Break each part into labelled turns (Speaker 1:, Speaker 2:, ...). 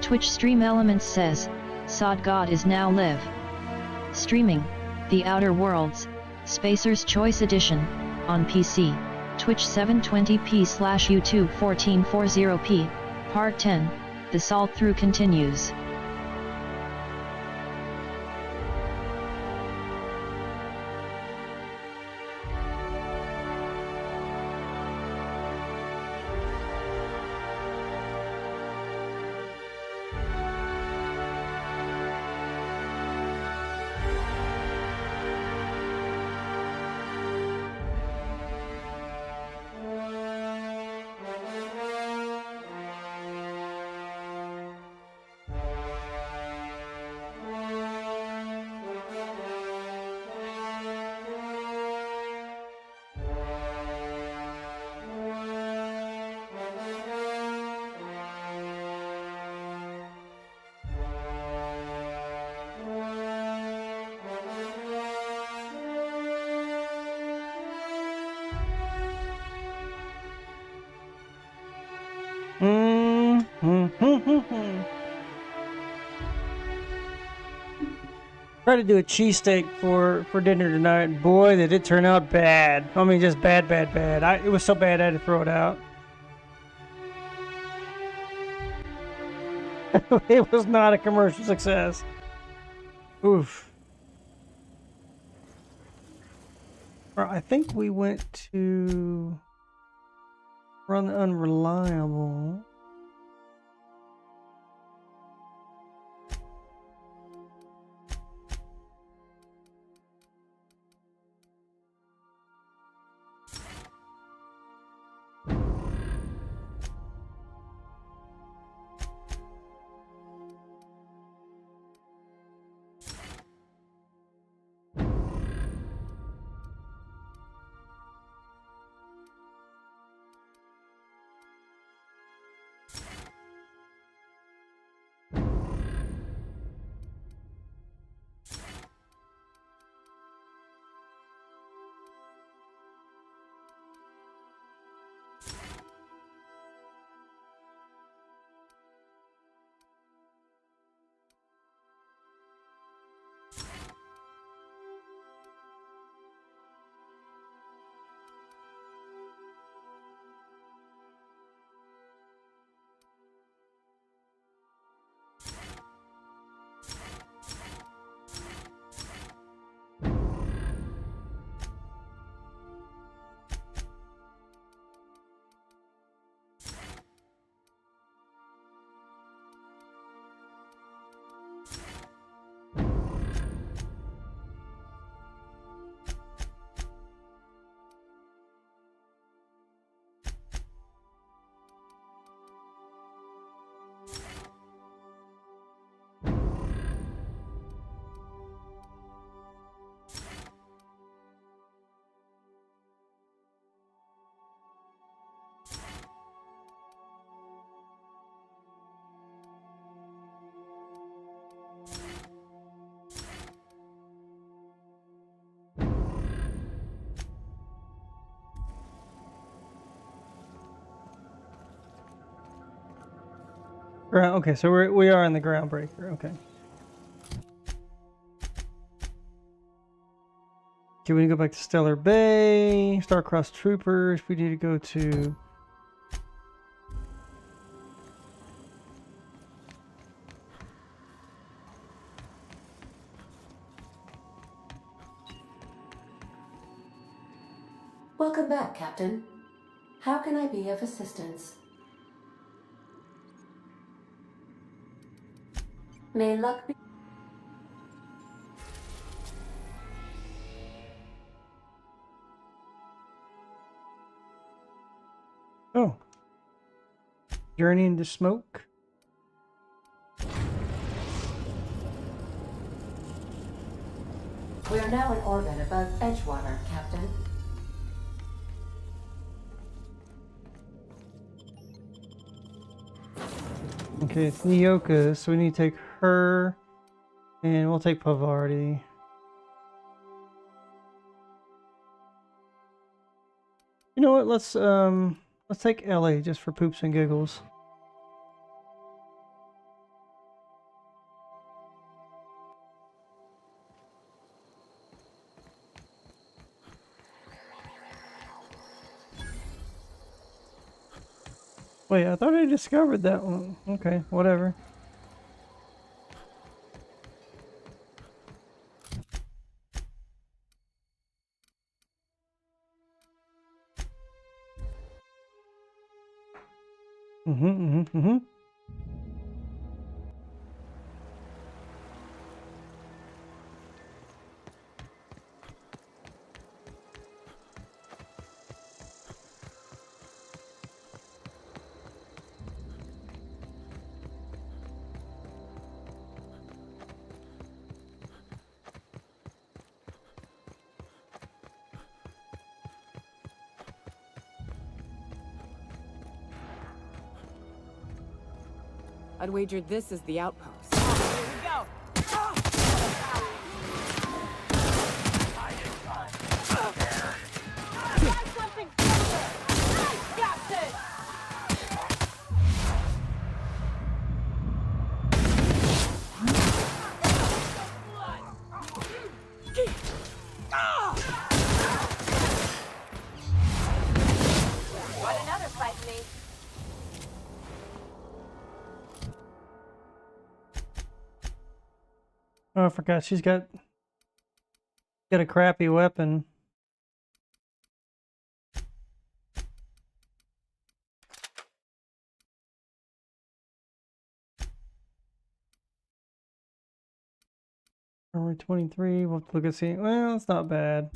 Speaker 1: Twitch Stream Elements says, Sod God is now live. Streaming, The Outer Worlds, Spacer's Choice Edition, on PC, Twitch 720p/YouTube 1440p, Part 10, The Salt Through continues.
Speaker 2: Tried to do a cheesesteak for dinner tonight. Boy, did it turn out bad. I mean, just bad. It was so bad I had to throw it out. It was not a commercial success. Oof. I think we went to run the unreliable. Okay, so we are in the groundbreaker. Okay. Do we need to go back to Stellar Bay? Starcross Troopers. We need to go to.
Speaker 3: Welcome back, Captain. How can I be of assistance? May luck be...
Speaker 2: Oh. Journey into smoke.
Speaker 3: We are now in orbit above Edgewater, Captain.
Speaker 2: Okay, it's Nyoka, so we need to take her, and we'll take Pavardi. You know what? Let's take Ellie just for poops and giggles. Wait, I thought I discovered that one. Okay, whatever. Mm-hmm.
Speaker 4: I'd wager this is the outpost. Here we go!
Speaker 5: Want another fight me?
Speaker 2: Oh, I forgot she's got a crappy weapon. Armory 23, we'll have to look and see. Well, it's not bad.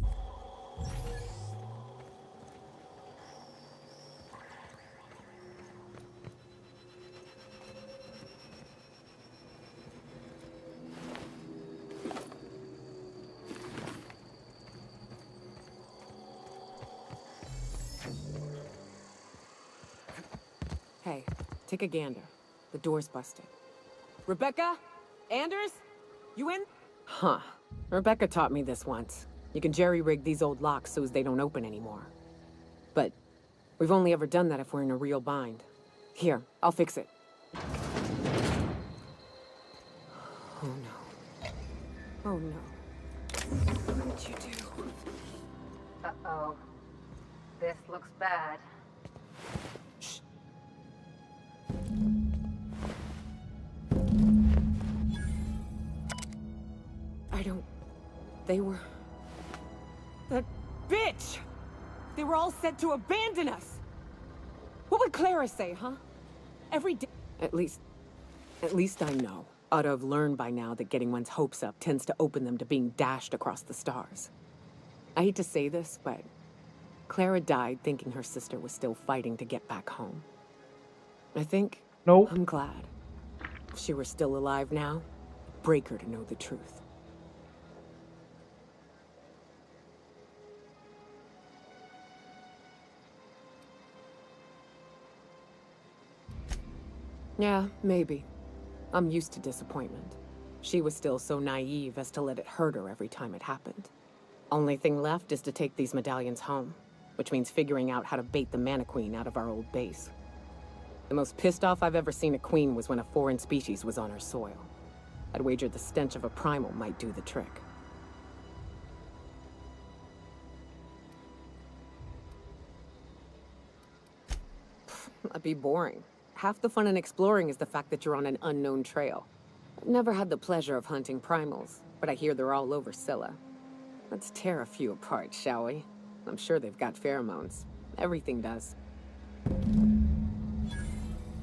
Speaker 4: Hey, take a gander. The door's busted. Rebecca? Anders? You in? Huh. Rebecca taught me this once. You can jerry-rig these old locks so as they don't open anymore. But we've only ever done that if we're in a real bind. Here, I'll fix it. Oh no. Oh no. What did you do?
Speaker 5: Uh-oh. This looks bad.
Speaker 4: Shh. I don't... They were... That bitch! They were all set to abandon us! What would Clara say, huh? Every day... At least I know. Ought to have learned by now that getting one's hopes up tends to open them to being dashed across the stars. I hate to say this, but... Clara died thinking her sister was still fighting to get back home. I think...
Speaker 2: Nope.
Speaker 4: I'm glad. If she were still alive now, it'd break her to know the truth. Yeah, maybe. I'm used to disappointment. She was still so naive as to let it hurt her every time it happened. Only thing left is to take these medallions home, which means figuring out how to bait the Mana Queen out of our old base. The most pissed off I've ever seen a queen was when a foreign species was on her soil. I'd wager the stench of a primal might do the trick. That'd be boring. Half the fun in exploring is the fact that you're on an unknown trail. I've never had the pleasure of hunting primals, but I hear they're all over Scylla. Let's tear a few apart, shall we? I'm sure they've got pheromones. Everything does.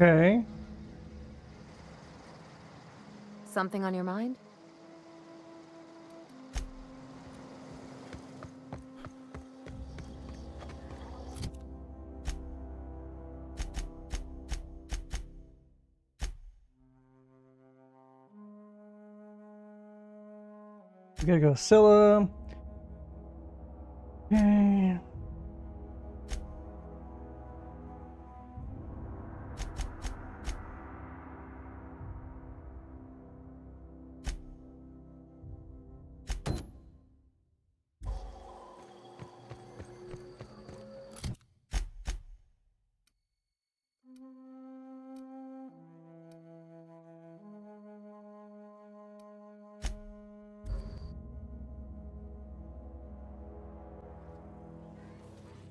Speaker 2: Okay.
Speaker 5: Something on your mind?
Speaker 2: We gotta go Scylla. Okay.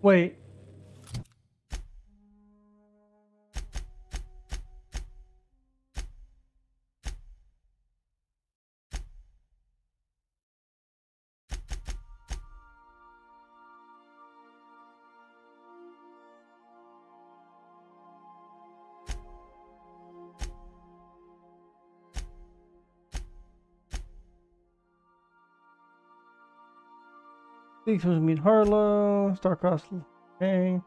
Speaker 2: Wait. Big supposed to meet Harlow. Starcross. Okay.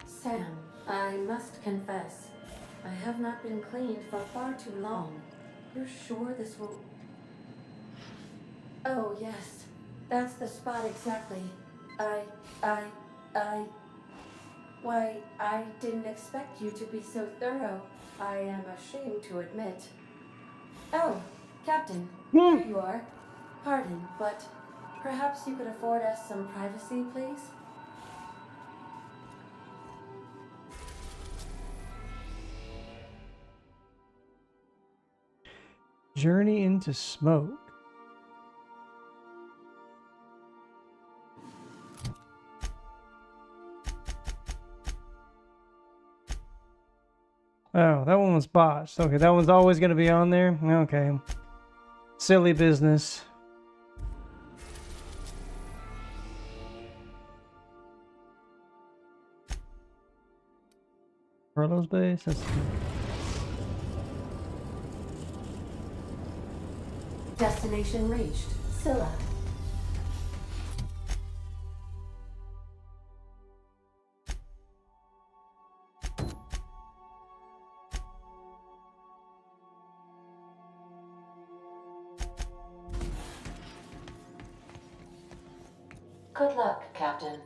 Speaker 3: Sam, I must confess, I have not been cleaned for far too long. You're sure this will... Oh, yes. That's the spot exactly. Why, I didn't expect you to be so thorough. I am ashamed to admit. Oh, Captain, here you are. Pardon, but perhaps you could afford us some privacy, please?
Speaker 2: Journey into smoke. Oh, that one was botched. Okay, that one's always going to be on there. Okay. Silly business. Carlos base? That's...
Speaker 3: Destination reached. Scylla. Good luck, Captain.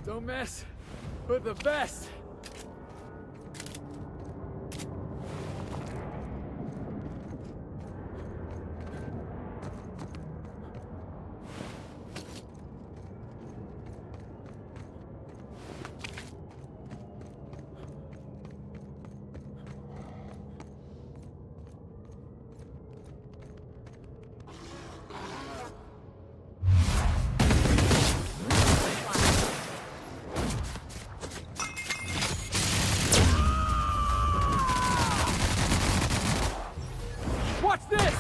Speaker 6: Don't mess with the best. Watch this!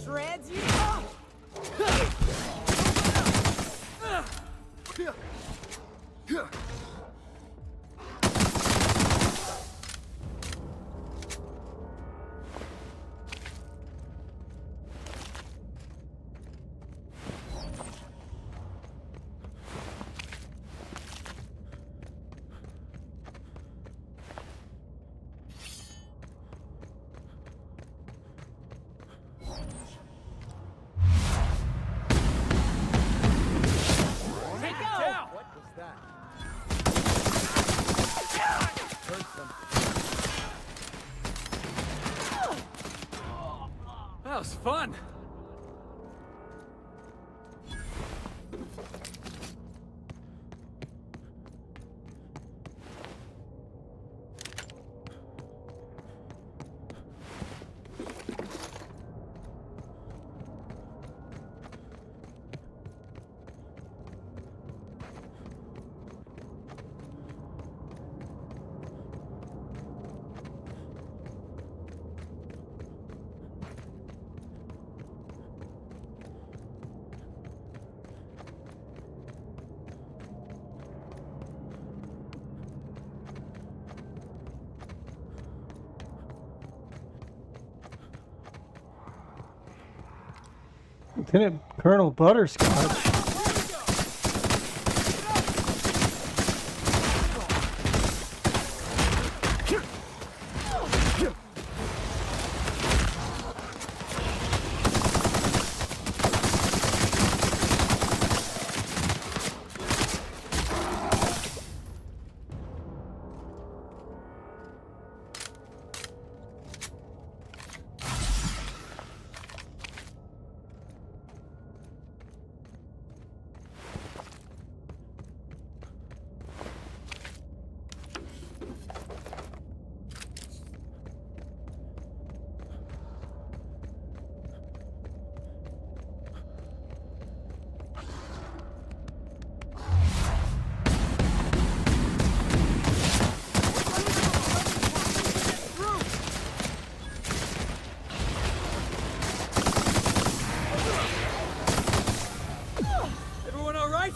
Speaker 4: shreds, you.
Speaker 6: That was fun.
Speaker 2: Lieutenant Colonel Butterscotch.
Speaker 6: Everyone all right?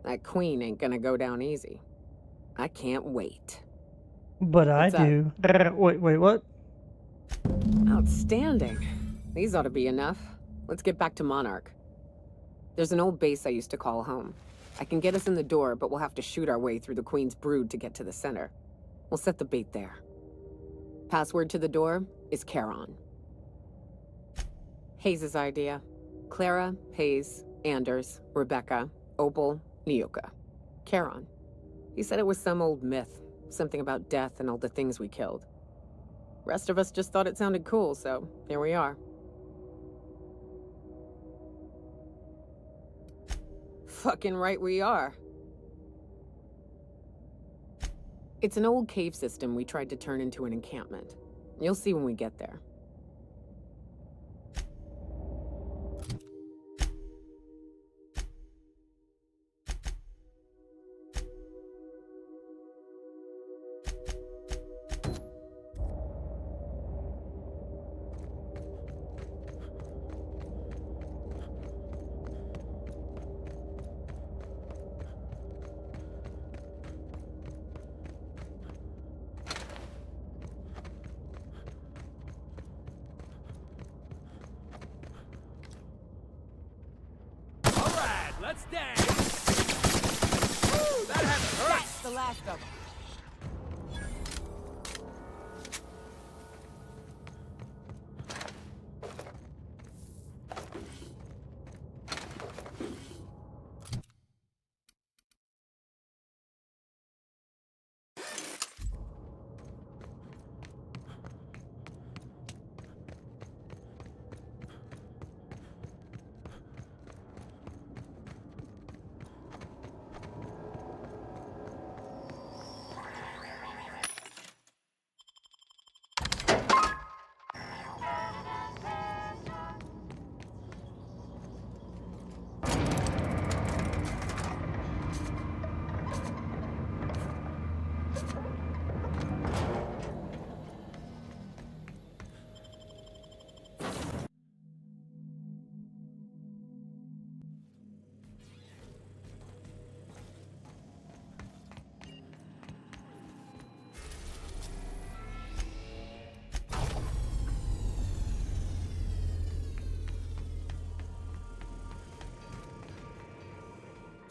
Speaker 4: That queen ain't gonna go down easy. I can't wait.
Speaker 2: But I
Speaker 4: What's up?
Speaker 2: do. Wait, what?
Speaker 4: Outstanding. These ought to be enough. Let's get back to Monarch. There's an old base I used to call home. I can get us in the door, but we'll have to shoot our way through the Queen's brood to get to the center. We'll set the bait there. Password to the door is Charon. Hayes' idea. Clara, Hayes, Anders, Rebecca, Opal, Nyoka. Charon. He said it was some old myth. Something about death and all the things we killed. Rest of us just thought it sounded cool, so here we are. Fucking right we are. It's an old cave system we tried to turn into an encampment. You'll see when we get there.
Speaker 6: Let's dance! Woo, that had to hurt!
Speaker 4: That's the last of them.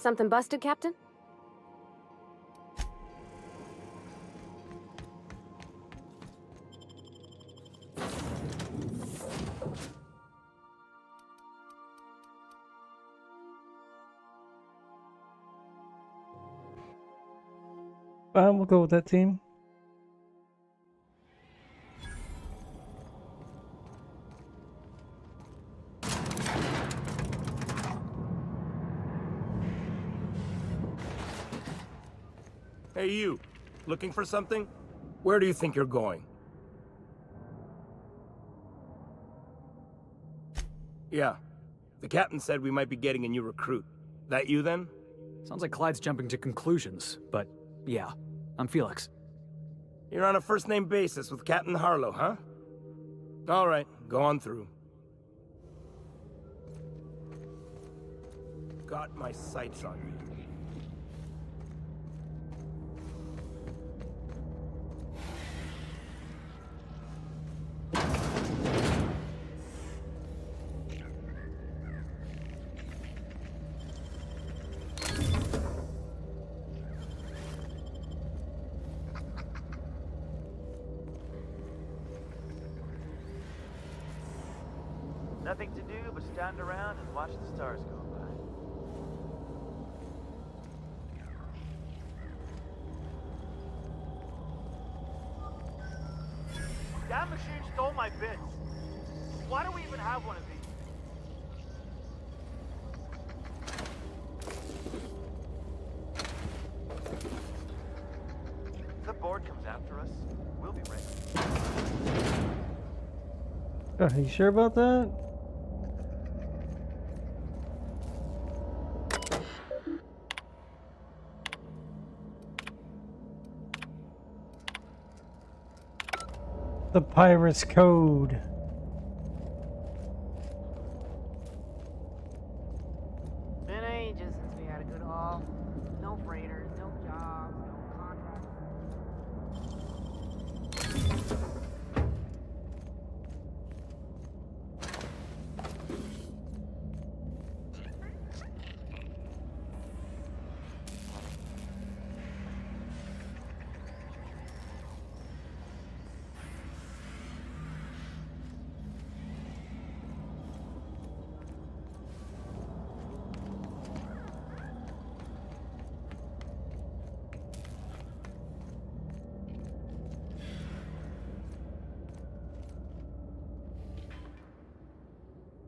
Speaker 5: Something busted, Captain?
Speaker 2: Fine, we'll go with that team.
Speaker 7: Hey, you. Looking for something? Where do you think you're going? Yeah. The captain said we might be getting a new recruit. That you, then?
Speaker 8: Sounds like Clyde's jumping to conclusions, but yeah, I'm Felix.
Speaker 7: You're on a first-name basis with Captain Harlow, huh? All right, go on through. Got my sights on you.
Speaker 9: Nothing to do but stand around and watch the stars go by. That machine stole my bits. Why do we even have one of these? If the board comes after us, we'll be ready.
Speaker 2: Are you sure about that? The Pirate's Code.
Speaker 10: Been ages since we had a good haul. No freighters, no jobs, no contracts.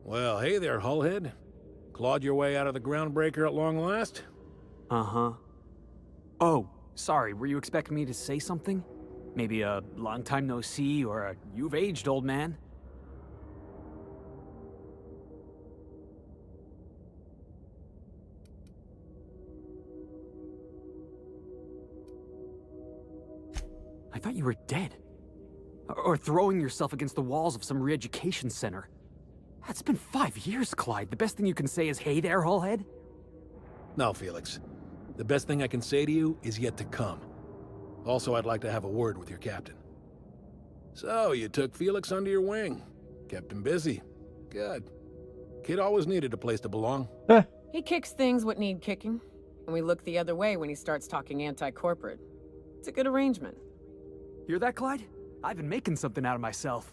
Speaker 6: Well, hey there, Hullhead. Clawed your way out of the groundbreaker at long last?
Speaker 8: Uh-huh. Oh, sorry, were you expecting me to say something? Maybe a long time no see, or a you've aged, old man? I thought you were dead. Or throwing yourself against the walls of some re-education center. That's been 5 years, Clyde. The best thing you can say is, hey there, Hullhead?
Speaker 6: No, Felix. The best thing I can say to you is yet to come. Also, I'd like to have a word with your captain. So, you took Felix under your wing. Kept him busy. Good. Kid always needed a place to belong.
Speaker 4: He kicks things what need kicking, and we look the other way when he starts talking anti-corporate. It's a good arrangement.
Speaker 8: Hear that, Clyde? I've been making something out of myself.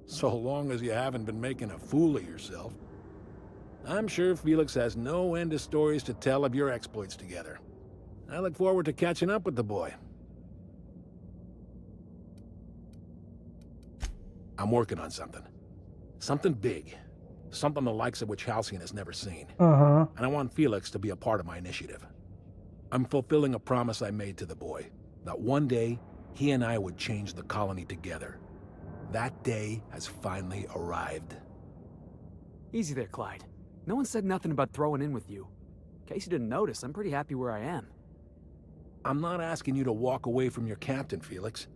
Speaker 6: So long as you haven't been making a fool of yourself. I'm sure Felix has no end of stories to tell of your exploits together. I look forward to catching up with the boy. I'm working on something. Something big. Something the likes of which Halcyon has never seen.
Speaker 2: Uh-huh.
Speaker 6: And I want Felix to be a part of my initiative. I'm fulfilling a promise I made to the boy, that one day, he and I would change the colony together. That day has finally arrived.
Speaker 8: Easy there, Clyde. No one said nothing about throwing in with you. In case you didn't notice, I'm pretty happy where I am.
Speaker 6: I'm not asking you to walk away from your captain, Felix.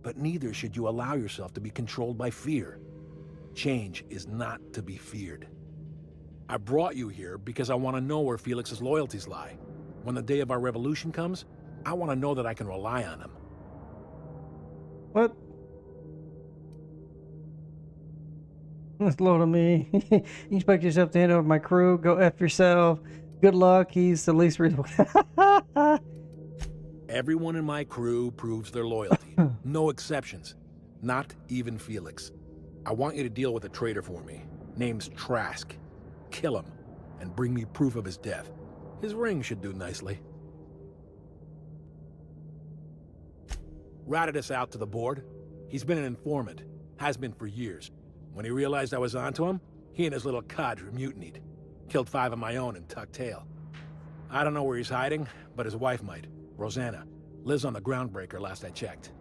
Speaker 6: But neither should you allow yourself to be controlled by fear. Change is not to be feared. I brought you here because I want to know where Felix's loyalties lie. When the day of our revolution comes, I want to know that I can rely on him.
Speaker 2: What? That's low to me. You expect yourself to hand over my crew? Go F yourself. Good luck. He's the least reasonable.
Speaker 6: Everyone in my crew proves their loyalty. No exceptions. Not even Felix. I want you to deal with a traitor for me. Name's Trask. Kill him, and bring me proof of his death. His ring should do nicely. Ratted us out to the board. He's been an informant. Has been for years. When he realized I was onto him, he and his little cadre mutinied. Killed 5 of my own and tucked tail. I don't know where he's hiding, but his wife might. Rosanna. Lives on the Groundbreaker last I checked.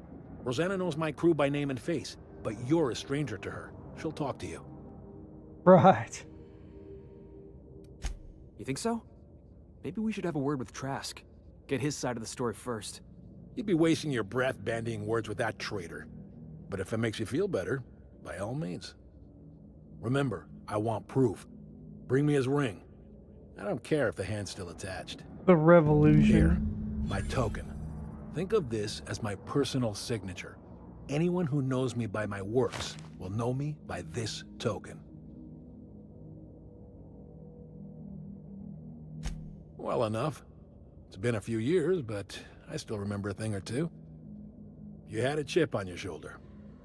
Speaker 6: Rosanna knows my crew by name and face, but you're a stranger to her. She'll talk to you.
Speaker 2: Right.
Speaker 8: You think so? Maybe we should have a word with Trask. Get his side of the story first.
Speaker 6: You'd be wasting your breath bandying words with that traitor. But if it makes you feel better, by all means. Remember, I want proof. Bring me his ring. I don't care if the hand's still attached.
Speaker 2: The revolution.
Speaker 6: Here, my token. Think of this as my personal signature. Anyone who knows me by my works will know me by this token. Well enough. It's been a few years, but I still remember a thing or two. You had a chip on your shoulder.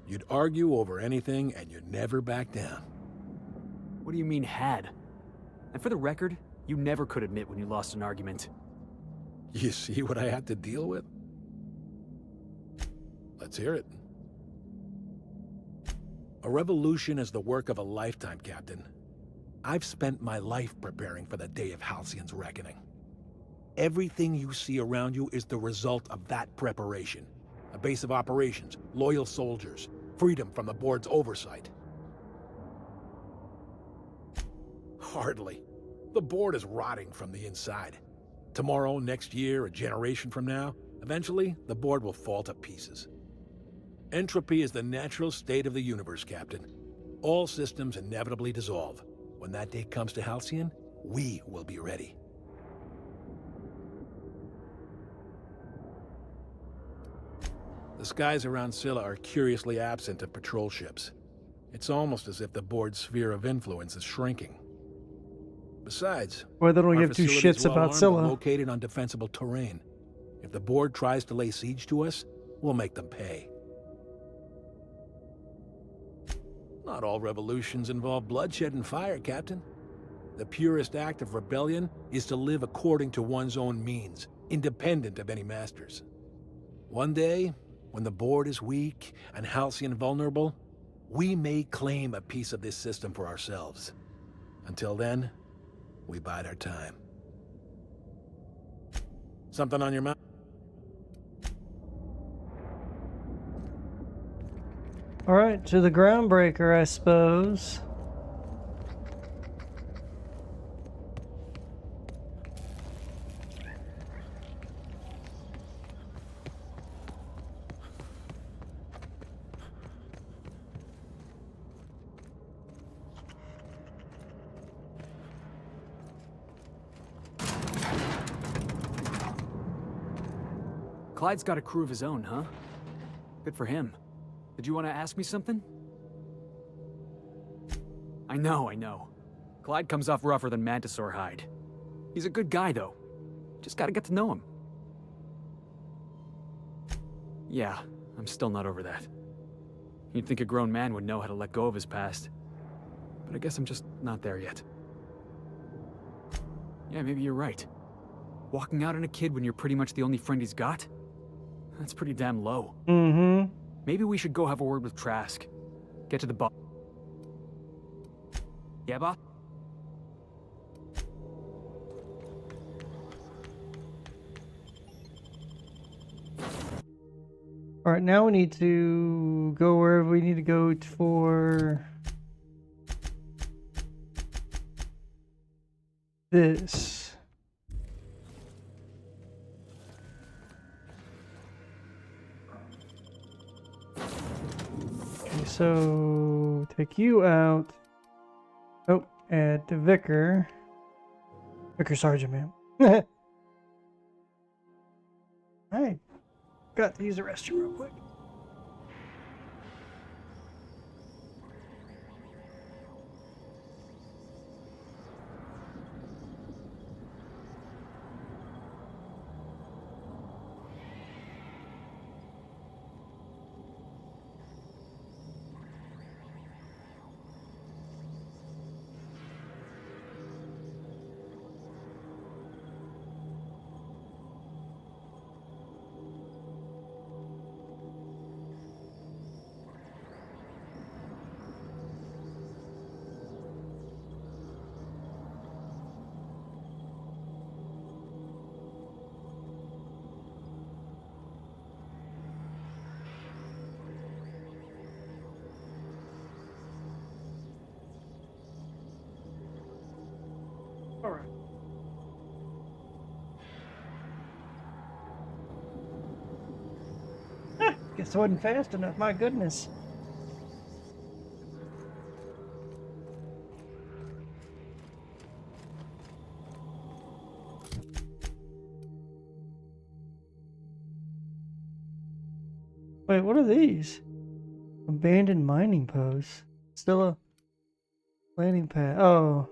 Speaker 6: You'd argue over anything, and you'd never back down.
Speaker 8: What do you mean, had? And for the record, you never could admit when you lost an argument.
Speaker 6: You see what I had to deal with? Let's hear it. A revolution is the work of a lifetime, Captain. I've spent my life preparing for the day of Halcyon's reckoning. Everything you see around you is the result of that preparation. A base of operations, loyal soldiers, freedom from the board's oversight. Hardly. The board is rotting from the inside. Tomorrow, next year, a generation from now, eventually, the board will fall to pieces. Entropy is the natural state of the universe, Captain. All systems inevitably dissolve. When that day comes to Halcyon, we will be ready. The skies around Scylla are curiously absent of patrol ships. It's almost as if the board's sphere of influence is shrinking. Besides,
Speaker 2: Well, they don't
Speaker 6: our
Speaker 2: give two
Speaker 6: facilities,
Speaker 2: shits
Speaker 6: well
Speaker 2: about
Speaker 6: armed, are
Speaker 2: Scylla.
Speaker 6: located on defensible terrain. If the board tries to lay siege to us, we'll make them pay. Not all revolutions involve bloodshed and fire, Captain. The purest act of rebellion is to live according to one's own means, independent of any masters. One day, when the board is weak and Halcyon vulnerable, we may claim a piece of this system for ourselves. Until then, we bide our time. Something on your mind?
Speaker 2: All right, to the Groundbreaker, I suppose.
Speaker 8: Clyde's got a crew of his own, huh? Good for him. Did you want to ask me something? I know. Clyde comes off rougher than Mantisaur hide. He's a good guy, though. Just gotta get to know him. Yeah, I'm still not over that. You'd think a grown man would know how to let go of his past. But I guess I'm just not there yet. Yeah, maybe you're right. Walking out on a kid when you're pretty much the only friend he's got? That's pretty damn low.
Speaker 2: Mm-hmm.
Speaker 8: Maybe we should go have a word with Trask. Get to the bottom. Yeah, boss?
Speaker 2: All right, now we need to go wherever we need to go for this. Okay, so take you out. Oh, add to Vicar. Vicar Sergeant, man. Hey. Got to use the restroom real quick. Guess I wasn't fast enough, my goodness. Wait, what are these? Abandoned mining posts. Still a landing pad. Oh.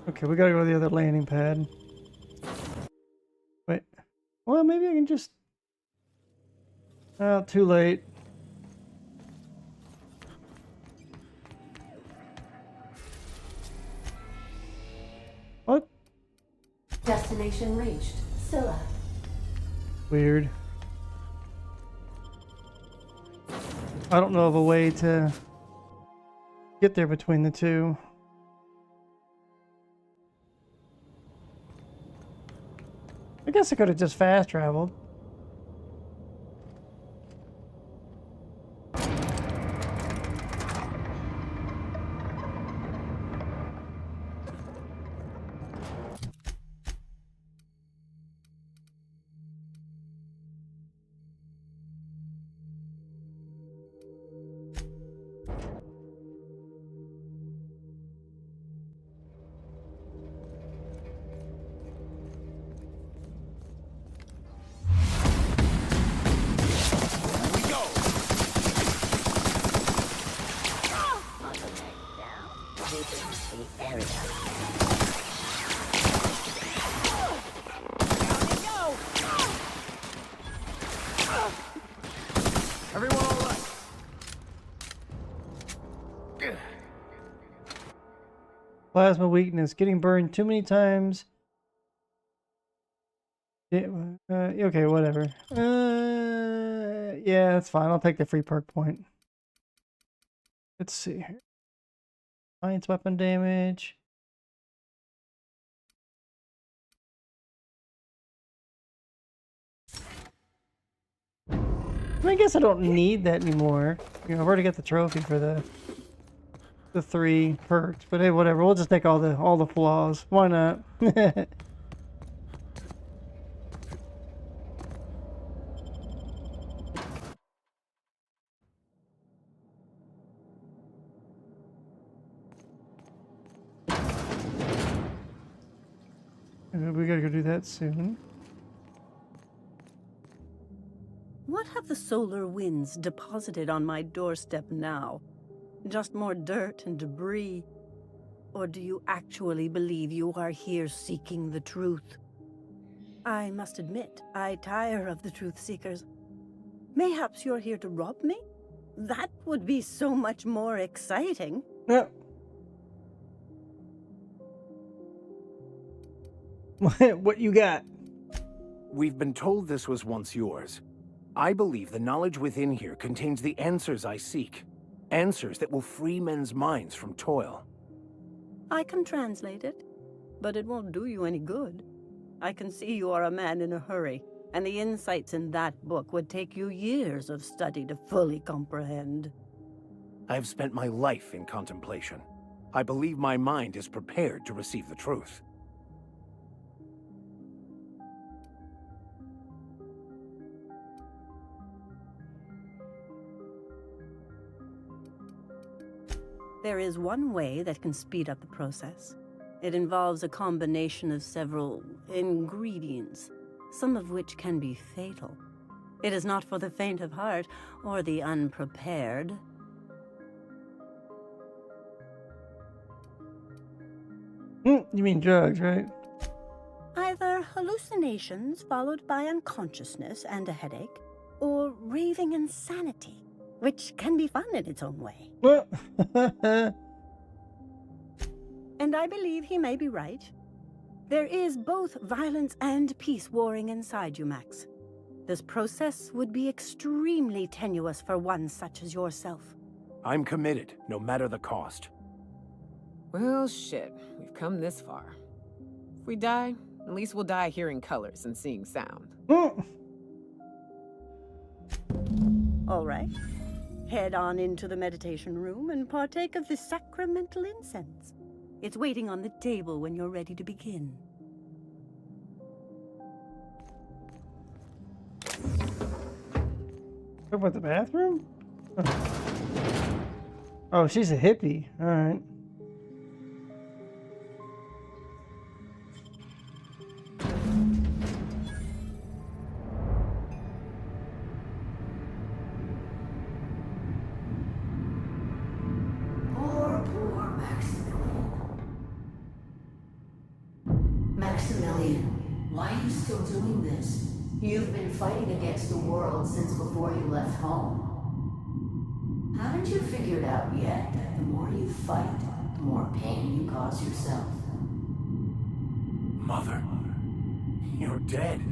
Speaker 2: Okay, we gotta go to the other landing pad. Wait. Well, maybe I can just... Oh, too late. What?
Speaker 3: Destination reached. Scylla.
Speaker 2: Weird. I don't know of a way to get there between the two. I guess I could have just fast traveled. Plasma weakness. Getting burned too many times. Yeah, okay, whatever. Yeah, that's fine. I'll take the free perk point. Let's see here. Science weapon damage. I guess I don't need that anymore. You know, I've already got the trophy for the 3 perks, but hey, whatever. We'll just take all the flaws. Why not? We gotta go do that soon.
Speaker 11: What have the solar winds deposited on my doorstep now? Just more dirt and debris? Or do you actually believe you are here seeking the truth? I must admit, I tire of the truth seekers. Mayhaps you're here to rob me? That would be so much more exciting.
Speaker 2: Yeah. What you got?
Speaker 12: We've been told this was once yours. I believe the knowledge within here contains the answers I seek. Answers that will free men's minds from toil.
Speaker 11: I can translate it, but it won't do you any good. I can see you are a man in a hurry, and the insights in that book would take you years of study to fully comprehend.
Speaker 12: I have spent my life in contemplation. I believe my mind is prepared to receive the truth.
Speaker 11: There is one way that can speed up the process. It involves a combination of several ingredients, some of which can be fatal. It is not for the faint of heart or the unprepared.
Speaker 2: You mean drugs, right?
Speaker 11: Either hallucinations followed by unconsciousness and a headache, or raving insanity, which can be fun in its own way. And I believe he may be right. There is both violence and peace warring inside you, Max. This process would be extremely tenuous for one such as yourself.
Speaker 12: I'm committed, no matter the cost.
Speaker 4: Well, shit. We've come this far. If we die, at least we'll die hearing colors and seeing sound.
Speaker 11: All right. Head on into the meditation room and partake of the sacramental incense. It's waiting on the table when you're ready to begin.
Speaker 2: Talk about the bathroom? Oh, she's a hippie. All right.
Speaker 13: Poor Maximilian, why are you still doing this? You've been fighting against the world since before you left home. Haven't you figured out yet that the more you fight, the more pain you cause yourself?
Speaker 12: Mother, you're dead.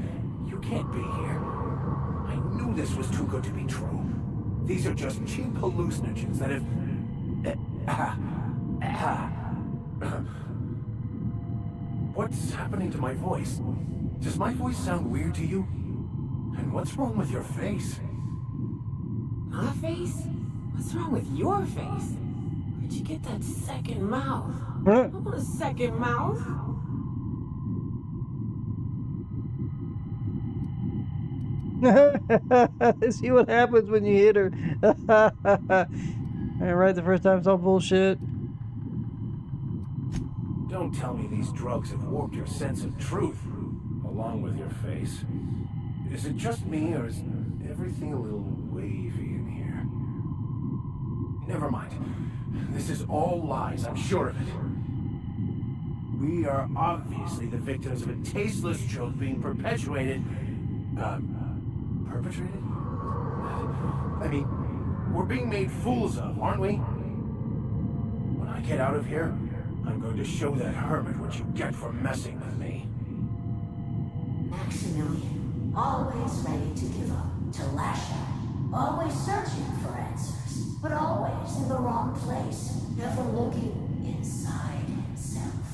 Speaker 12: You can't be here. I knew this was too good to be true. These are just cheap hallucinogens that have... What's happening to my voice? Does my voice sound weird to you? And what's wrong with your face?
Speaker 4: My face? What's wrong with your face? Where'd you get that second mouth? I want a second mouth.
Speaker 2: See what happens when you hit her. Right, the first time it's all bullshit.
Speaker 12: Don't tell me these drugs have warped your sense of truth, along with your face. Is it just me, or is everything a little wavy in here? Never mind. This is all lies, I'm sure of it. We are obviously the victims of a tasteless joke being perpetuated. Perpetrated? I mean, we're being made fools of, aren't we? When I get out of here, I'm going to show that hermit what you get for messing with me.
Speaker 13: Maximilian, always ready to give up, to lash out, always searching for answers, but always in the wrong place, never looking inside himself.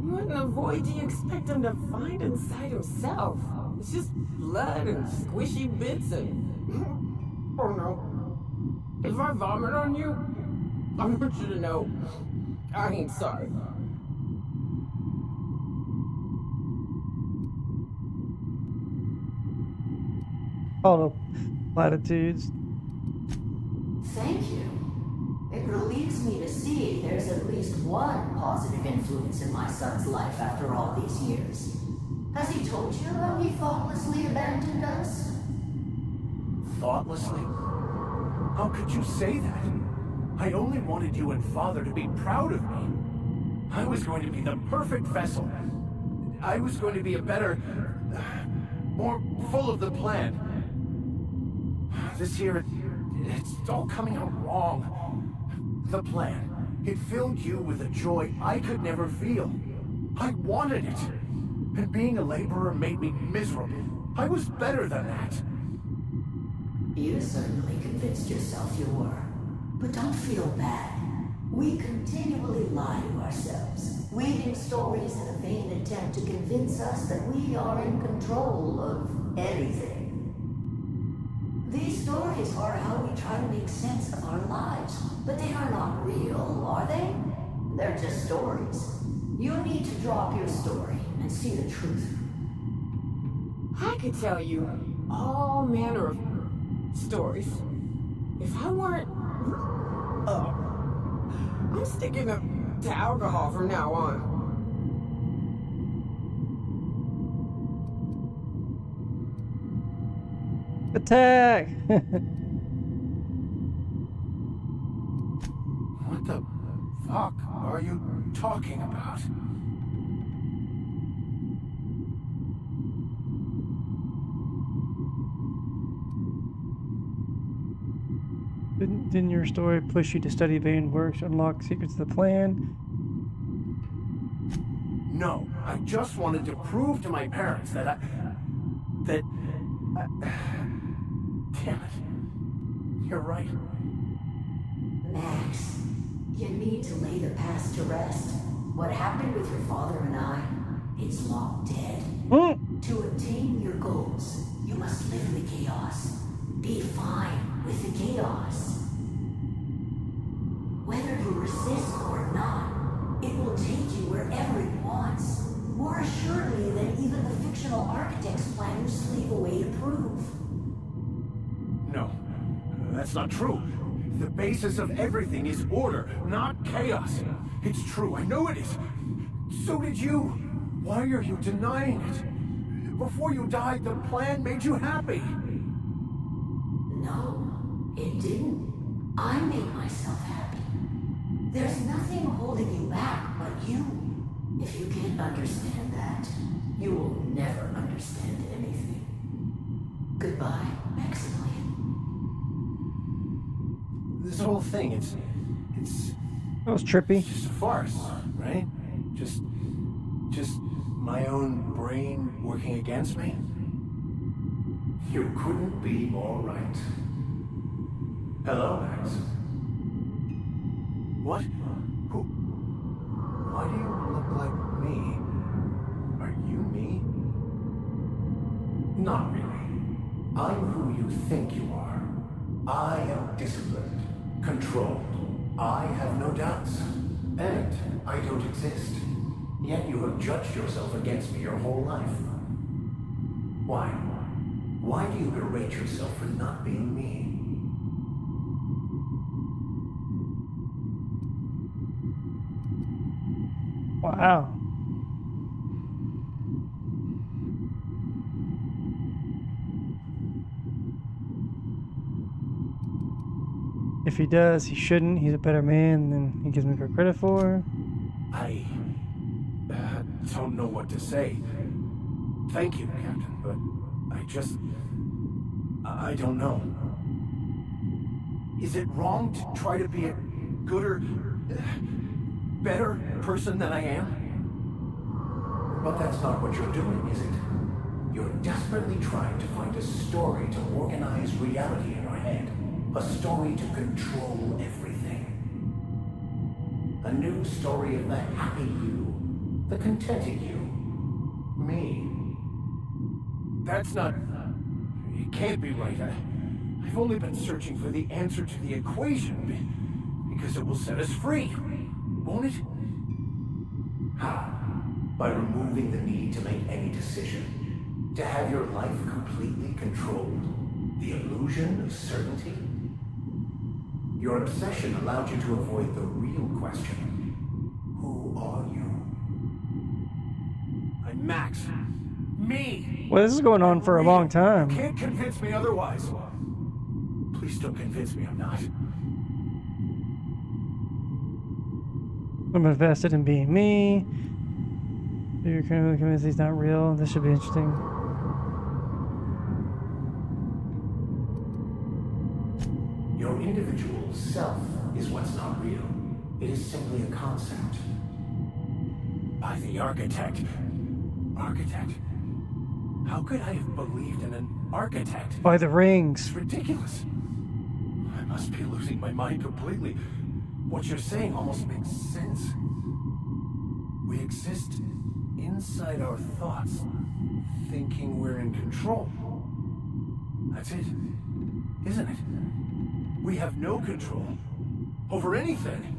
Speaker 4: What in the void do you expect him to find inside himself? It's just blood and squishy bits and... Oh no. If I vomit on you, I want you to know I ain't sorry.
Speaker 2: All the platitudes.
Speaker 13: Thank you. It relieves me to see there's at least one positive influence in my son's life after all these years. Has he told you how he thoughtlessly abandoned us?
Speaker 12: Thoughtlessly? How could you say that? I only wanted you and Father to be proud of me. I was going to be the perfect vessel. I was going to be a better... more full of the plan. This here, it's all coming out wrong. The plan, it filled you with a joy I could never feel. I wanted it. And being a laborer made me miserable. I was better than that.
Speaker 13: You certainly convinced yourself you were. But don't feel bad. We continually lie to ourselves, weaving stories in a vain attempt to convince us that we are in control of anything. These stories are how we try to make sense of our lives, but they are not real, are they? They're just stories. You need to drop your story and see the truth.
Speaker 4: I could tell you all manner of stories. If I weren't... I'm sticking to alcohol from now on.
Speaker 2: Attack!
Speaker 12: What the fuck are you talking about?
Speaker 2: Didn't your story push you to study Van Works, unlock secrets of the plan?
Speaker 12: No, I just wanted to prove to my parents that damn it. You're right.
Speaker 13: Max, you need to lay the past to rest. What happened with your father and I, it's long dead. To attain your goals, you must live in the chaos. Be fine with the chaos. Whether you resist or not, it will take you wherever it wants. More assuredly than even the fictional architect's plan you slave away to prove.
Speaker 12: That's not true. The basis of everything is order, not chaos. It's true, I know it is. So did you. Why are you denying it? Before you died, the plan made you happy.
Speaker 13: No, it didn't. I made myself happy. There's nothing holding you back but you. If you can't understand that, you will never understand anything. Goodbye, Maximilian.
Speaker 12: This whole thing, it's
Speaker 2: That was trippy.
Speaker 12: just a farce, right? Just my own brain working against me? You couldn't be more right. Hello, Max. What? Who? Why do you look like me? Are you me? Not really. I'm who you think you are. I am disciplined, controlled. I have no doubts. And I don't exist. Yet you have judged yourself against me your whole life. Why? Why do you berate yourself for not being me?
Speaker 2: Wow. If he does, he shouldn't. He's a better man than he gives me credit for.
Speaker 12: I don't know what to say. Thank you, Captain, but I don't know. Is it wrong to try to be a gooder, better person than I am? But that's not what you're doing, is it? You're desperately trying to find a story to organize reality in your head. A story to control everything. A new story of the happy you, the contented you, me. That's not... It can't be right. I've only been searching for the answer to the equation, because it will set us free, won't it? How? By removing the need to make any decision. To have your life completely controlled. The illusion of certainty. Your obsession allowed you to avoid the real question. Who are you? I'm Max. Me!
Speaker 2: Well, this is going on for a long time.
Speaker 12: You can't convince me otherwise. Please don't convince me I'm not.
Speaker 2: I'm invested in being me. You're currently convinced he's not real. This should be interesting.
Speaker 12: Your individual self is what's not real. It is simply a concept. By the architect. Architect? How could I have believed in an architect?
Speaker 2: By the rings.
Speaker 12: It's ridiculous. I must be losing my mind completely. What you're saying almost makes sense. We exist inside our thoughts, thinking we're in control. That's it, isn't it? We have no control over anything.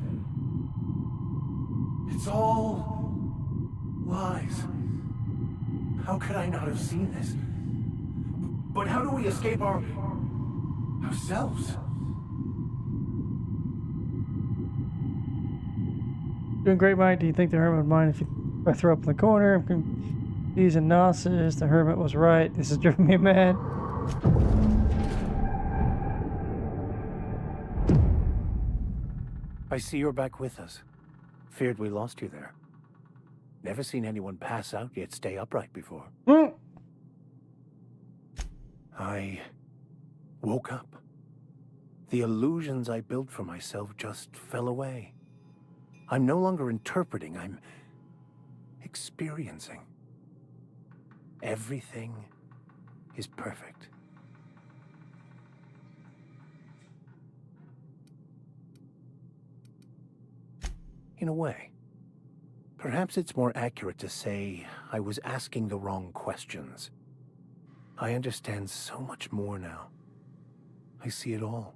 Speaker 12: It's all lies. How could I not have seen this? But how do we escape ourselves?
Speaker 2: Doing great, Mike. Do you think the hermit would mind if I throw up in the corner? I'm confused and nauseous. The hermit was right. This is driving me mad.
Speaker 12: I see you're back with us. Feared we lost you there. Never seen anyone pass out yet stay upright before. I woke up. The illusions I built for myself just fell away. I'm no longer interpreting, I'm experiencing. Everything is perfect. In a way. Perhaps it's more accurate to say I was asking the wrong questions. I understand so much more now. I see it all.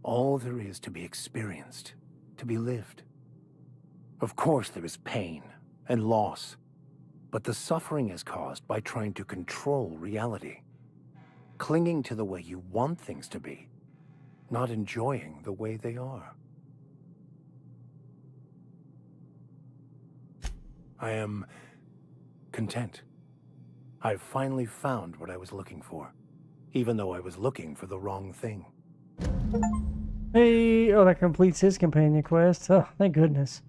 Speaker 12: All there is to be experienced, to be lived. Of course there is pain and loss, but the suffering is caused by trying to control reality, clinging to the way you want things to be, not enjoying the way they are. I am content. I've finally found what I was looking for, even though I was looking for the wrong thing.
Speaker 2: Hey, oh, that completes his companion quest. Oh, thank goodness.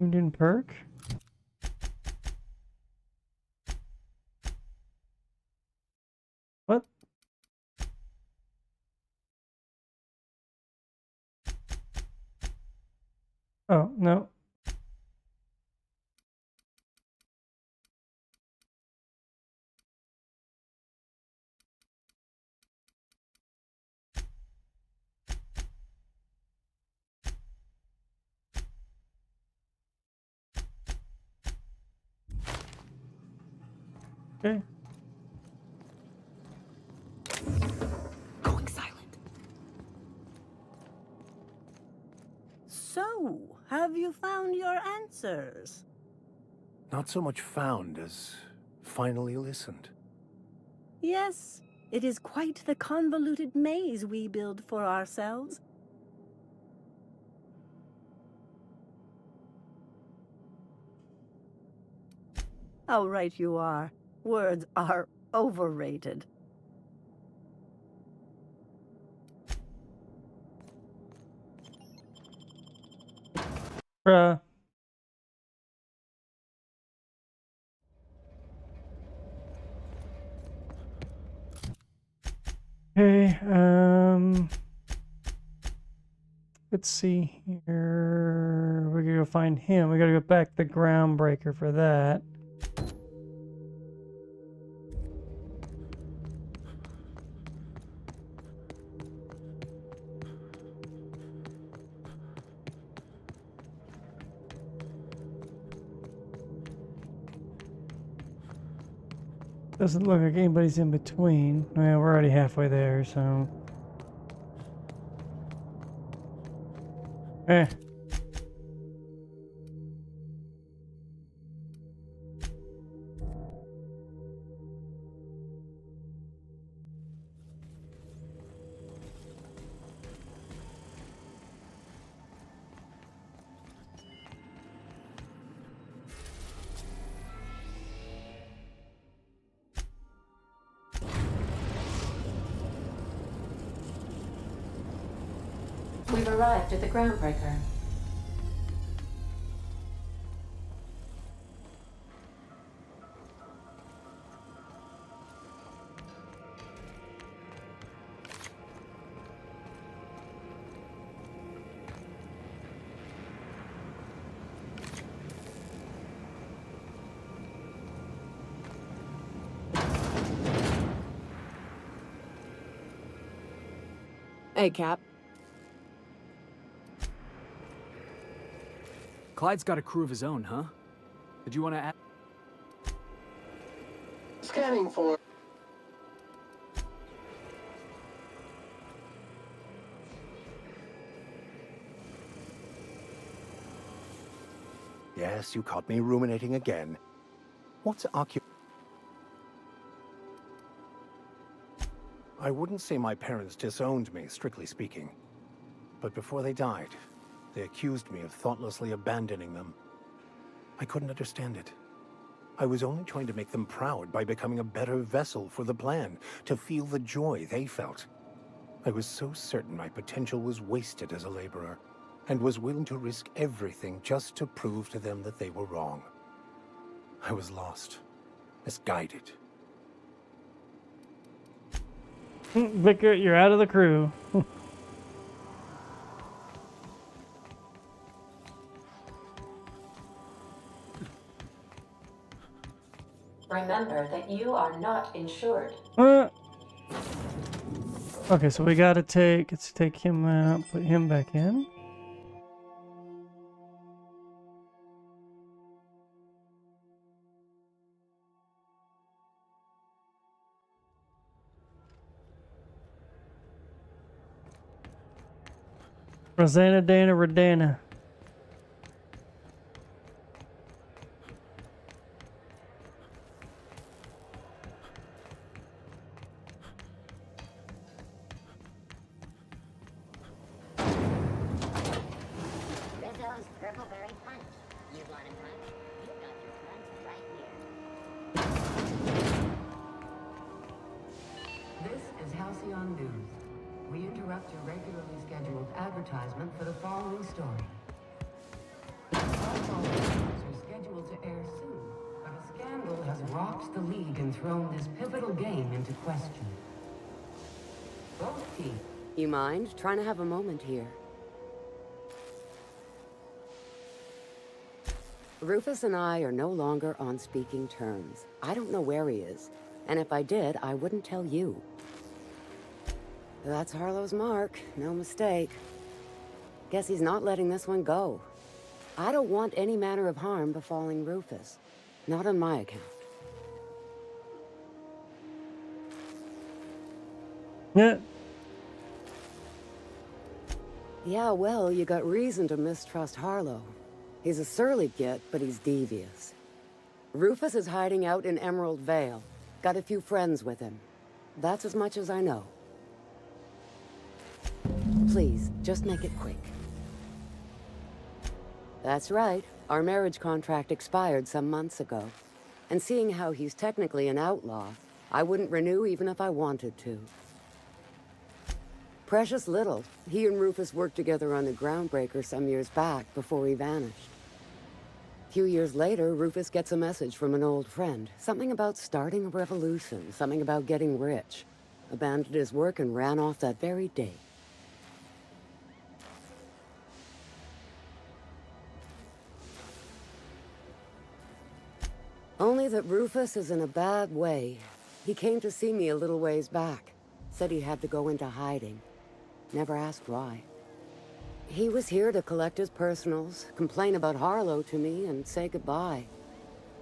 Speaker 2: You doing Perk? What? Oh, no. Okay.
Speaker 4: Going silent.
Speaker 11: So, have you found your answers?
Speaker 12: Not so much found as finally listened.
Speaker 11: Yes, it is quite the convoluted maze we build for ourselves. How right you are. Words are overrated.
Speaker 2: Bruh. Okay, let's see here. We're gonna go find him. We gotta go back to the groundbreaker for that. Doesn't look like anybody's in between. Well, we're already halfway there, so. Eh.
Speaker 3: We've arrived at the groundbreaker.
Speaker 4: Hey, Cap.
Speaker 8: Clyde's got a crew of his own, huh? Did you want to add?
Speaker 14: Scanning for...
Speaker 12: Yes, you caught me ruminating again. What's I wouldn't say my parents disowned me, strictly speaking. But before they died, they accused me of thoughtlessly abandoning them. I couldn't understand it. I was only trying to make them proud by becoming a better vessel for the plan, to feel the joy they felt. I was so certain my potential was wasted as a laborer, and was willing to risk everything just to prove to them that they were wrong. I was lost, misguided.
Speaker 2: Vicar, you're out of the crew.
Speaker 3: Remember that you are not insured.
Speaker 2: Okay, so we gotta let's take him out, put him back in. Rosanna Dana Rodana.
Speaker 14: purple berry punch. You want a punch? You got your punch right here.
Speaker 15: This is Halcyon News. We interrupt your regularly scheduled advertisement for the following story. All following news are scheduled to air soon, but a scandal has rocked the league and thrown this pivotal game into question. Both teams.
Speaker 16: You mind trying to have a moment here? Rufus and I are no longer on speaking terms. I don't know where he is, and if I did, I wouldn't tell you. That's Harlow's mark, no mistake. Guess he's not letting this one go. I don't want any manner of harm befalling Rufus. Not on my account.
Speaker 2: Yeah.
Speaker 16: Yeah, well, you got reason to mistrust Harlow. He's a surly git, but he's devious. Rufus is hiding out in Emerald Vale. Got a few friends with him. That's as much as I know. Please, just make it quick. That's right. Our marriage contract expired some months ago. And seeing how he's technically an outlaw, I wouldn't renew even if I wanted to. Precious little. He and Rufus worked together on the Groundbreaker some years back before he vanished. A few years later, Rufus gets a message from an old friend. Something about starting a revolution, something about getting rich. Abandoned his work and ran off that very day. Only that Rufus is in a bad way. He came to see me a little ways back. Said he had to go into hiding. Never asked why. He was here to collect his personals, complain about Harlow to me, and say goodbye.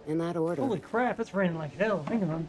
Speaker 16: In that order.
Speaker 2: Holy crap, it's raining like hell. Hang on.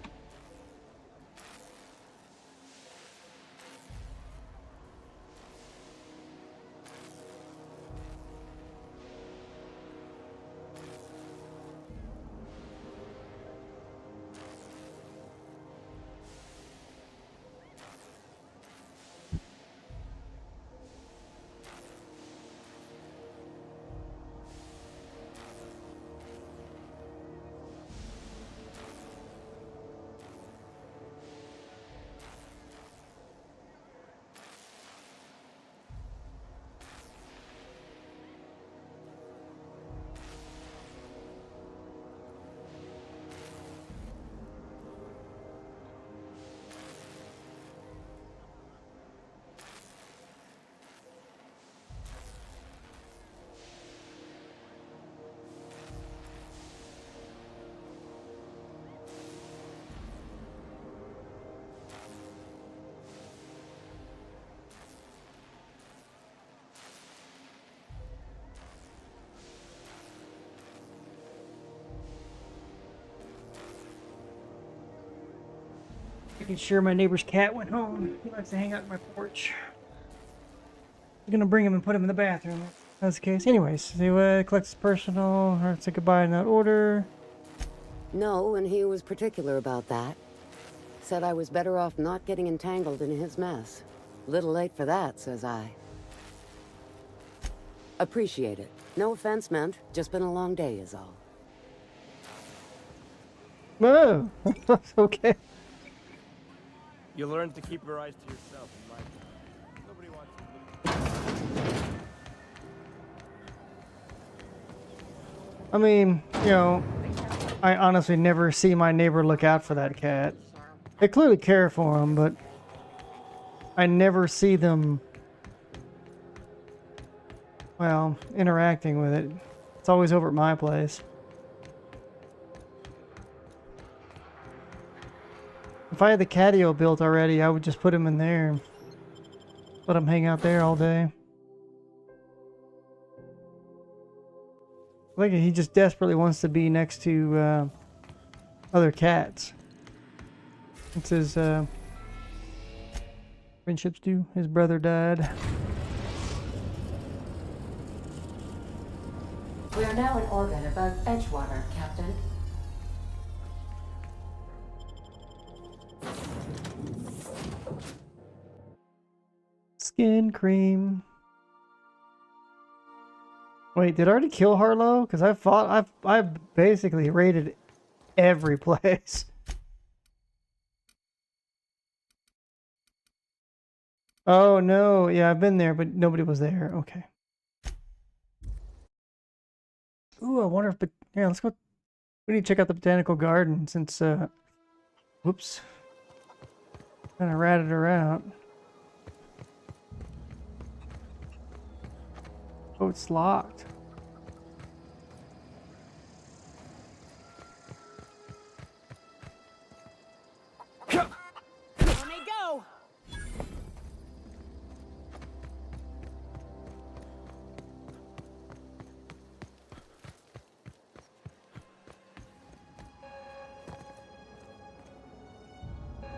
Speaker 2: Making sure my neighbor's cat went home. He likes to hang out on my porch. I'm gonna bring him and put him in the bathroom. If that's the case. Anyways, so collect his personal, or say goodbye in that order.
Speaker 16: No, and he was particular about that. Said I was better off not getting entangled in his mess. Little late for that, says I. Appreciate it. No offense meant. Just been a long day is all.
Speaker 2: Oh, okay.
Speaker 7: You learn to keep your eyes to yourself in life. Nobody wants to.
Speaker 2: I mean, you know, I honestly never see my neighbor look out for that cat. They clearly care for him, but I never see them, well, interacting with it. It's always over at my place. If I had the catio built already, I would just put him in there. Let him hang out there all day. Look, he just desperately wants to be next to other cats. It's his friendships do. His brother died.
Speaker 15: We are now in orbit above Edgewater, Captain.
Speaker 2: Skin cream. Wait, did I already kill Harlow? Because I've basically raided every place. Oh no, yeah, I've been there, but nobody was there. Okay. Ooh, I wonder if yeah, let's go. We need to check out the botanical garden since whoops, kind of ratted her out. Oh, it's locked.
Speaker 4: Here they go.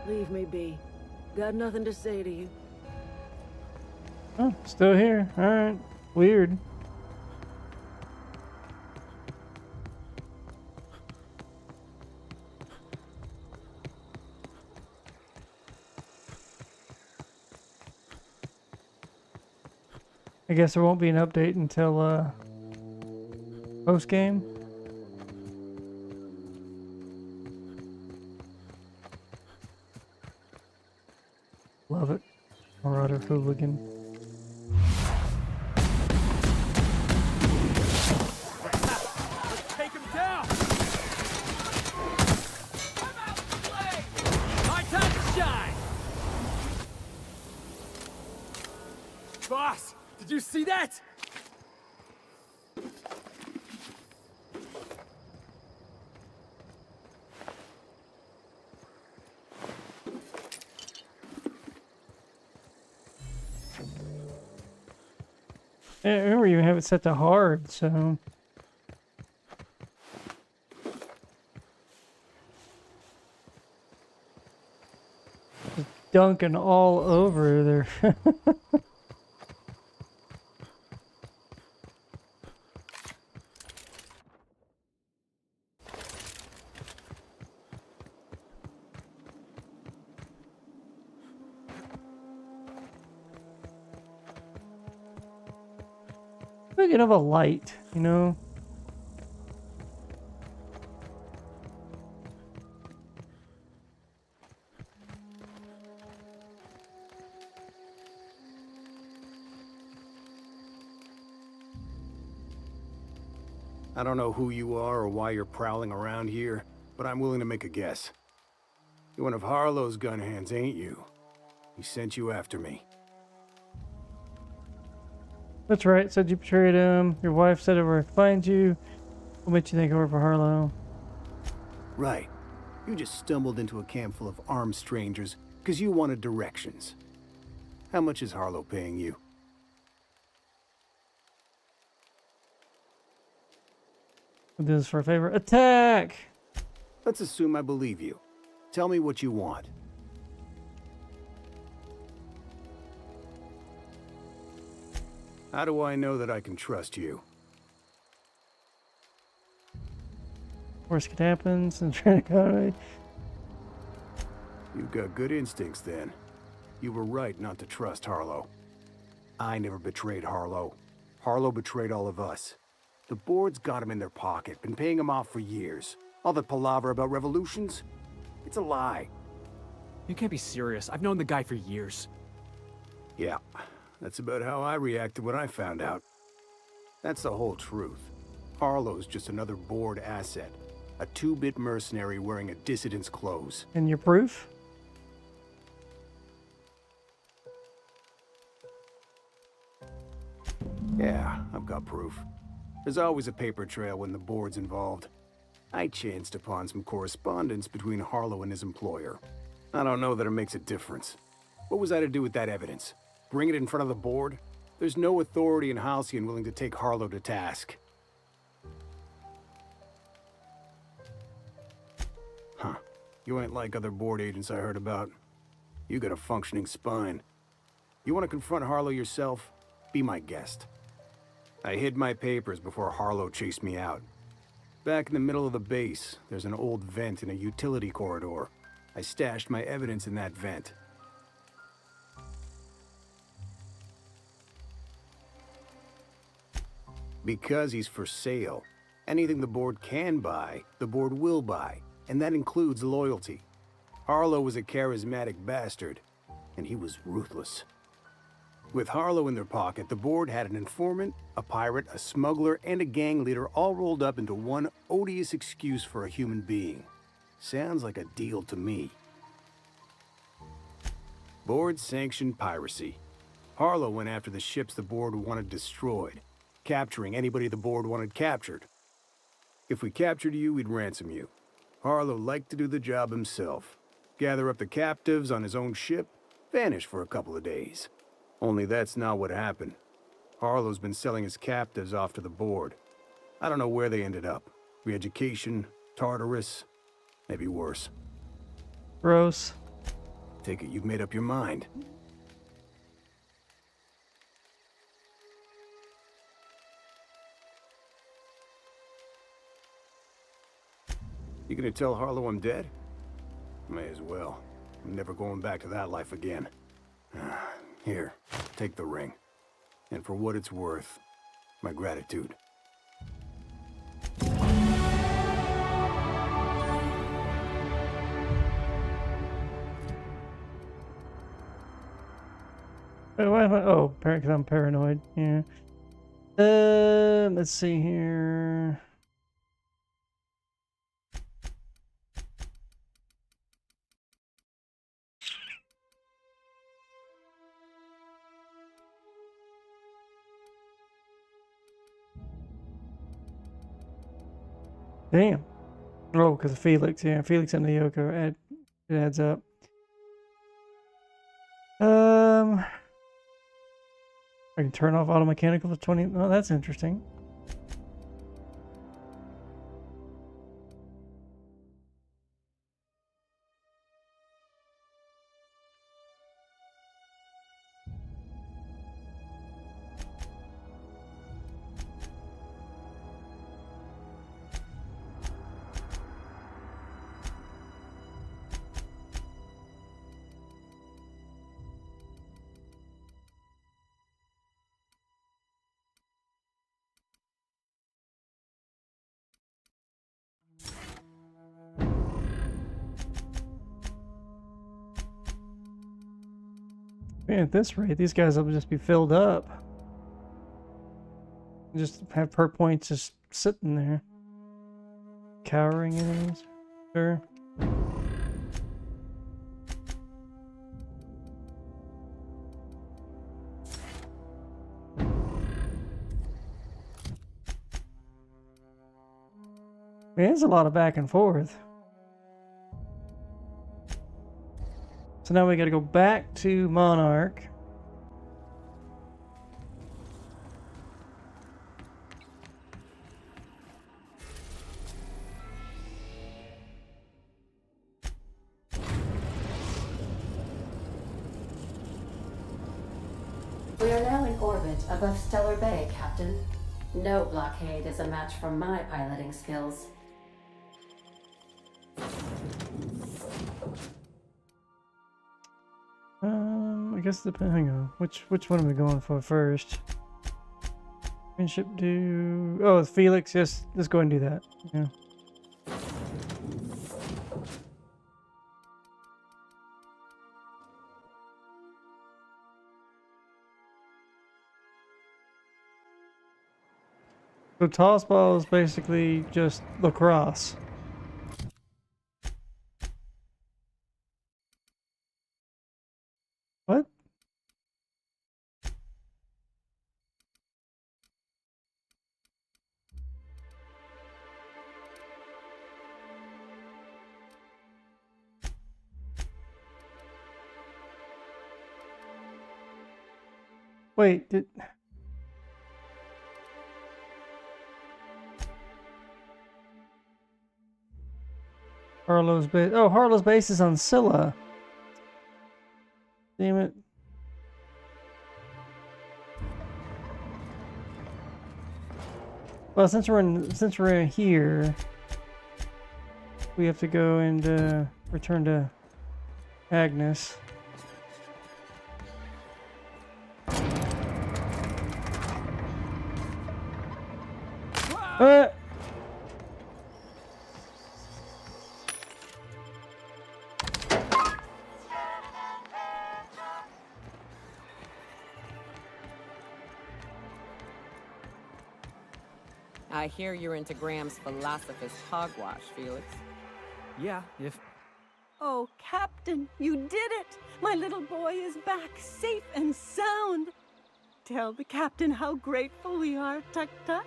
Speaker 17: Leave me be. Got nothing to say to you.
Speaker 2: Oh, still here. All right. Weird. I guess there won't be an update until post game. Love it. Marauder hooligan.
Speaker 7: Let's take him down! I'm out of the way! My time to shine! Boss, did you see that?
Speaker 2: Yeah, remember you have it set to hard, so just dunking all over there. Thinking of a light, you know.
Speaker 18: I don't know who you are or why you're prowling around here, but I'm willing to make a guess. You're one of Harlow's gun hands, ain't you? He sent you after me.
Speaker 2: That's right. Said you betrayed him. Your wife said it where to find you. What made you think I work for Harlow?
Speaker 18: Right. You just stumbled into a camp full of armed strangers because you wanted directions. How much is Harlow paying you?
Speaker 2: We'll do this for a favor. Attack!
Speaker 18: Let's assume I believe you. Tell me what you want. How do I know that I can trust you?
Speaker 2: Worst could happen and trying to go.
Speaker 18: You've got good instincts then. You were right not to trust Harlow. I never betrayed Harlow. Harlow betrayed all of us. The board's got him in their pocket, been paying him off for years. All that palaver about revolutions? It's a lie.
Speaker 8: You can't be serious. I've known the guy for years.
Speaker 18: Yeah, that's about how I reacted when I found out. That's the whole truth. Harlow's just another board asset. A two-bit mercenary wearing a dissident's clothes.
Speaker 2: And your proof?
Speaker 18: Yeah, I've got proof. There's always a paper trail when the board's involved. I chanced upon some correspondence between Harlow and his employer. I don't know that it makes a difference. What was I to do with that evidence? Bring it in front of the board? There's no authority in Halcyon willing to take Harlow to task. Huh. You ain't like other board agents I heard about. You got a functioning spine. You want to confront Harlow yourself? Be my guest. I hid my papers before Harlow chased me out. Back in the middle of the base, there's an old vent in a utility corridor. I stashed my evidence in that vent. Because he's for sale. Anything the board can buy, the board will buy, and that includes loyalty. Harlow was a charismatic bastard, and he was ruthless. With Harlow in their pocket, the board had an informant, a pirate, a smuggler, and a gang leader all rolled up into one odious excuse for a human being. Sounds like a deal to me. Board sanctioned piracy. Harlow went after the ships the board wanted destroyed, capturing anybody the board wanted captured. If we captured you, we'd ransom you. Harlow liked to do the job himself. Gather up the captives on his own ship, vanish for a couple of days. Only that's not what happened. Harlow's been selling his captives off to the board. I don't know where they ended up. Re-education, Tartarus, maybe worse.
Speaker 2: Gross.
Speaker 18: Take it you've made up your mind. You gonna tell Harlow I'm dead? May as well. I'm never going back to that life again. Here, take the ring. And for what it's worth, my gratitude.
Speaker 2: Why am I? Oh, because I'm paranoid. Yeah. Let's see here. Damn. Oh, because of Felix. Yeah, Felix and the Yoko. It adds up. I can turn off auto mechanical for 20. Oh, that's interesting. Man, at this rate, these guys will just be filled up. Just have perk points just sitting there. Cowering enemies. Sure. Man, there's a lot of back and forth. So now we got to go back to Monarch.
Speaker 3: We are now in orbit above Stellar Bay, Captain. No blockade is a match for my piloting skills.
Speaker 2: I guess hang on. Which one are we going for first? Friendship do. Oh, it's Felix. Yes, let's go and do that. Yeah. So toss ball is basically just lacrosse. What? Wait, did... Harlow's base. Oh, Harlow's base is on Scylla. Damn it. Well, since we're in here, we have to go and return to Agnes.
Speaker 4: I hear you're into Graham's philosophist hogwash, Felix.
Speaker 8: Yeah, if...
Speaker 11: Oh, Captain, you did it! My little boy is back, safe and sound. Tell the Captain how grateful we are, Tuk Tuk.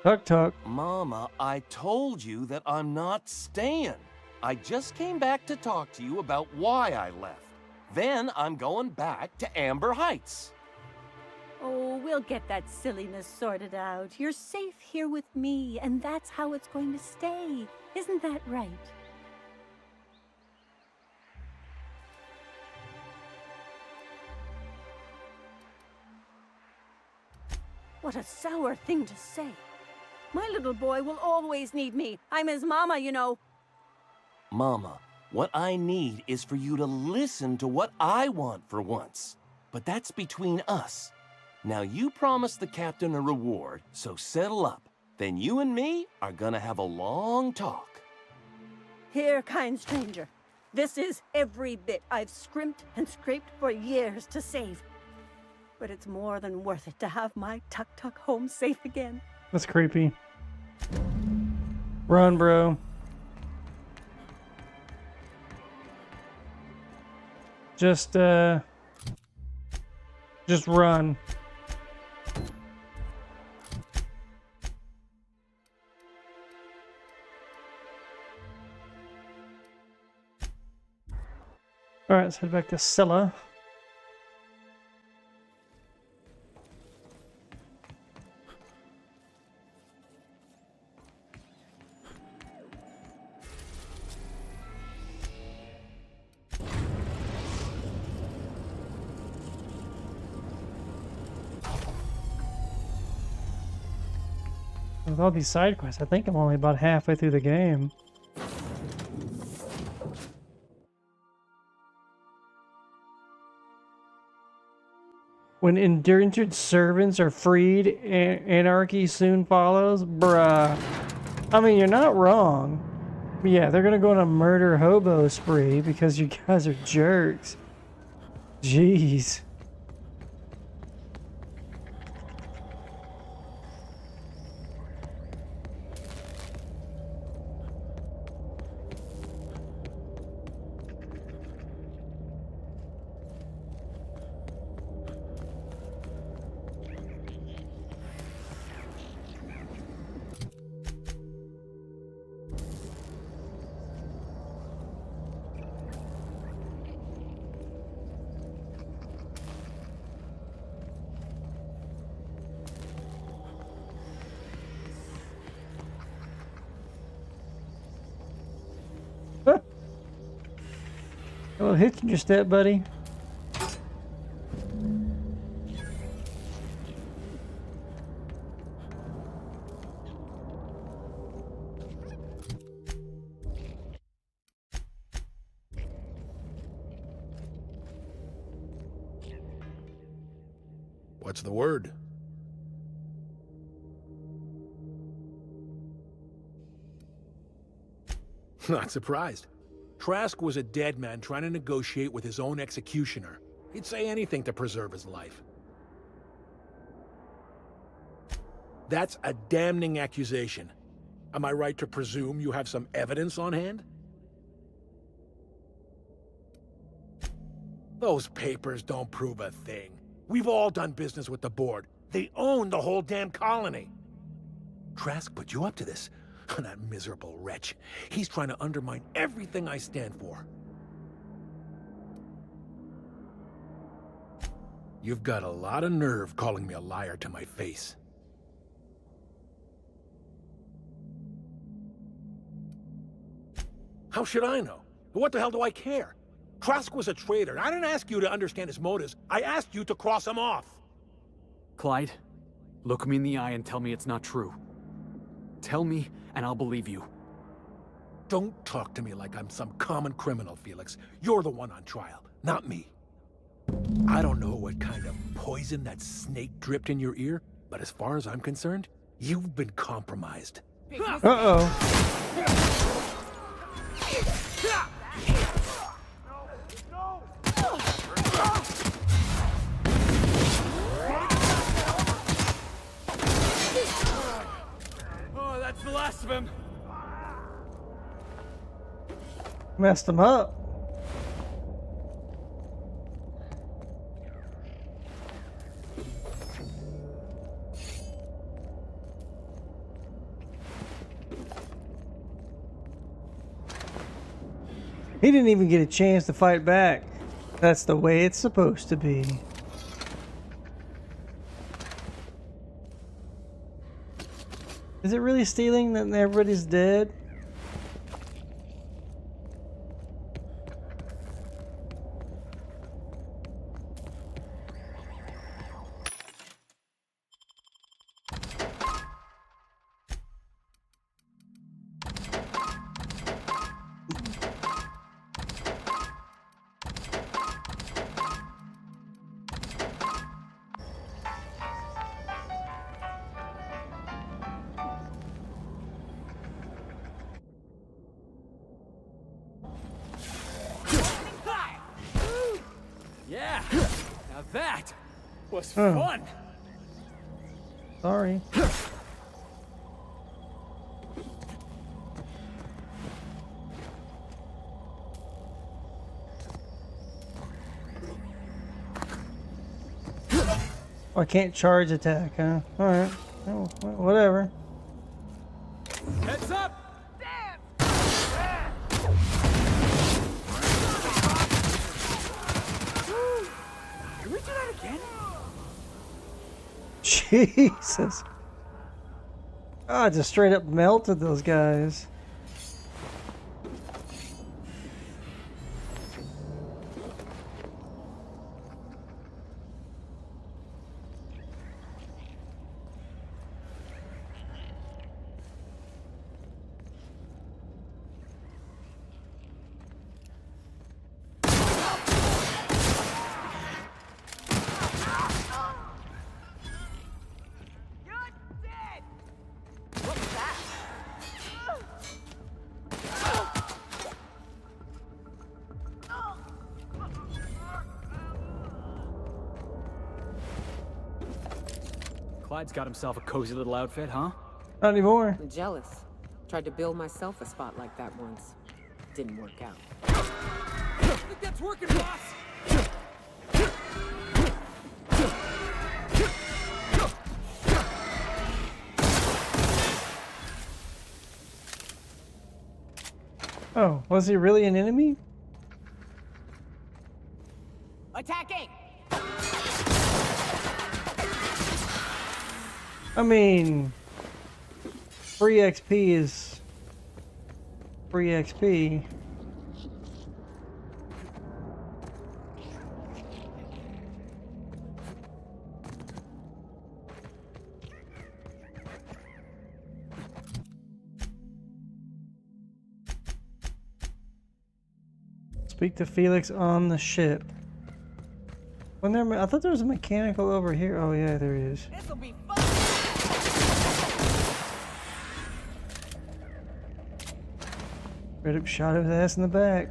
Speaker 2: Tuk Tuk.
Speaker 19: Mama, I told you that I'm not staying. I just came back to talk to you about why I left. Then I'm going back to Amber Heights.
Speaker 11: Oh, we'll get that silliness sorted out. You're safe here with me, and that's how it's going to stay. Isn't that right? What a sour thing to say. My little boy will always need me. I'm his mama, you know.
Speaker 19: Mama, what I need is for you to listen to what I want for once. But that's between us. Now you promised the captain a reward, so settle up. Then you and me are gonna have a long talk.
Speaker 11: Here, kind stranger. This is every bit I've scrimped and scraped for years to save. But it's more than worth it to have my Tuk Tuk home safe again.
Speaker 2: That's creepy. Run, bro. Just run. All right, let's head back to Scylla. With all these side quests, I think I'm only about halfway through the game. When indentured servants are freed, anarchy soon follows? Bruh. I mean, you're not wrong. But yeah, they're gonna go on a murder hobo spree because you guys are jerks. Jeez. A little hitch in your step, buddy.
Speaker 6: What's the word? Not surprised. Trask was a dead man trying to negotiate with his own executioner. He'd say anything to preserve his life. That's a damning accusation. Am I right to presume you have some evidence on hand? Those papers don't prove a thing. We've all done business with the board. They own the whole damn colony. Trask put you up to this. That miserable wretch. He's trying to undermine everything I stand for. You've got a lot of nerve calling me a liar to my face. How should I know? What the hell do I care? Trask was a traitor. I didn't ask you to understand his motives. I asked you to cross him off.
Speaker 8: Clyde, look me in the eye and tell me it's not true. Tell me, and I'll believe you.
Speaker 6: Don't talk to me like I'm some common criminal, Felix. You're the one on trial, not me. I don't know what kind of poison that snake dripped in your ear, but as far as I'm concerned, You've been compromised.
Speaker 2: Uh-oh.
Speaker 7: Oh, that's the last of him.
Speaker 2: Messed him up. He didn't even get a chance to fight back. That's the way it's supposed to be. Is it really stealing that everybody's dead?
Speaker 8: Yeah, now that was
Speaker 2: Oh.
Speaker 8: fun.
Speaker 2: Sorry. Oh, I can't charge attack, huh? Alright. Oh, whatever.
Speaker 7: Heads up!
Speaker 8: Can we do that again?
Speaker 2: Jesus. Oh, I just straight up melted those guys.
Speaker 8: Clyde's got himself a cozy little outfit, huh?
Speaker 2: Not anymore.
Speaker 4: I'm jealous. Tried to build myself a spot like that once. Didn't work out.
Speaker 7: I think that's working, boss!
Speaker 2: Oh, was he really an enemy?
Speaker 4: Attacking!
Speaker 2: I mean, free XP is free XP. Speak to Felix on the ship. When there, I thought there was a mechanical over here. Oh yeah, there he is.
Speaker 4: This'll be fun.
Speaker 2: Straight up shot his ass in the back.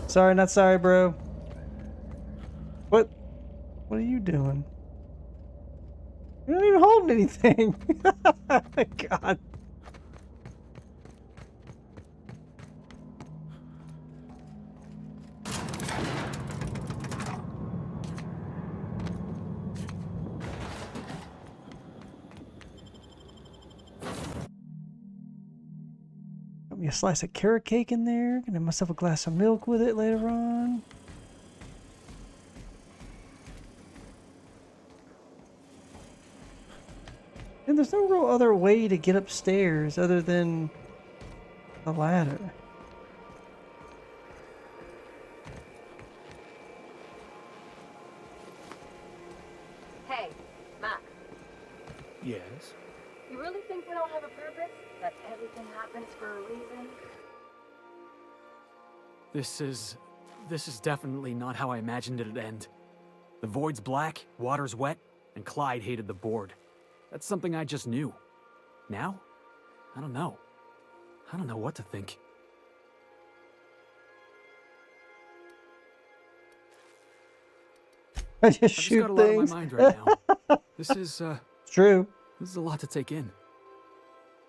Speaker 2: Sorry, not sorry, bro. What? What are you doing? You're not even holding anything. God. Got me a slice of carrot cake in there. Gonna have myself a glass of milk with it later on. And there's no real other way to get upstairs other than the ladder.
Speaker 5: Hey, Mac,
Speaker 6: Yes?
Speaker 5: you really think we don't have a purpose? That everything happens for a reason?
Speaker 8: This is definitely not how I imagined it'd end. The void's black, water's wet, and Clyde hated the board. That's something I just knew. Now? I don't know. I don't know what to think.
Speaker 2: I just
Speaker 8: I've
Speaker 2: shoot
Speaker 8: got a lot
Speaker 2: things.
Speaker 8: on my mind right now. This is
Speaker 2: It's true.
Speaker 8: This is a lot to take in.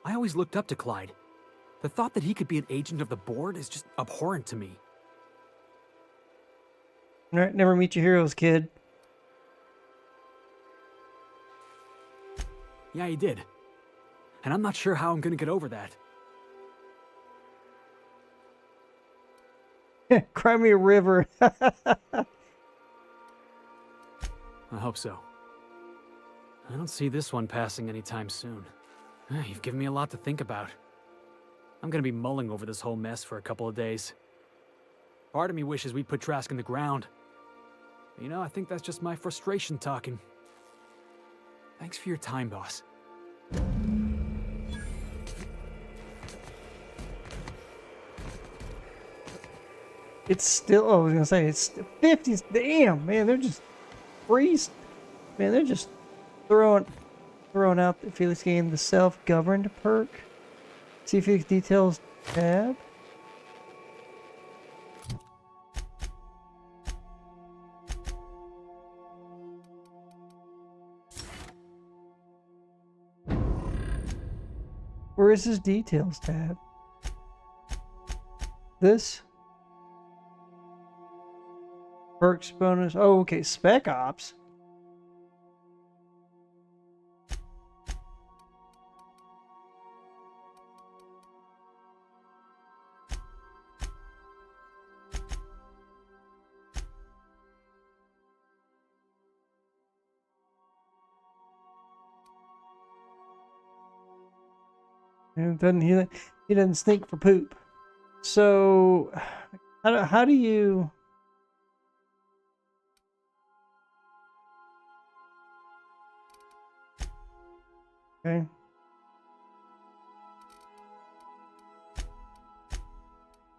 Speaker 8: I always looked up to Clyde. The thought that he could be an agent of the board is just abhorrent to me.
Speaker 2: All right, never meet your heroes, kid.
Speaker 8: Yeah, he did. And I'm not sure how I'm gonna get over that.
Speaker 2: Cry me a river.
Speaker 8: I hope so. I don't see this one passing anytime soon. You've given me a lot to think about. I'm gonna be mulling over this whole mess for a couple of days. Part of me wishes we'd put Trask in the ground. You know, I think that's just my frustration talking. Thanks for your time, boss.
Speaker 2: It's still, oh, I was gonna say, it's 50s. Damn, man, they're just freeze. Man, they're just throwing out the Felix game, the self-governed perk. See Felix details tab. Where is his details tab? This? Perks bonus. Oh, okay. Spec Ops. And doesn't he doesn't stink for poop. So how do you okay.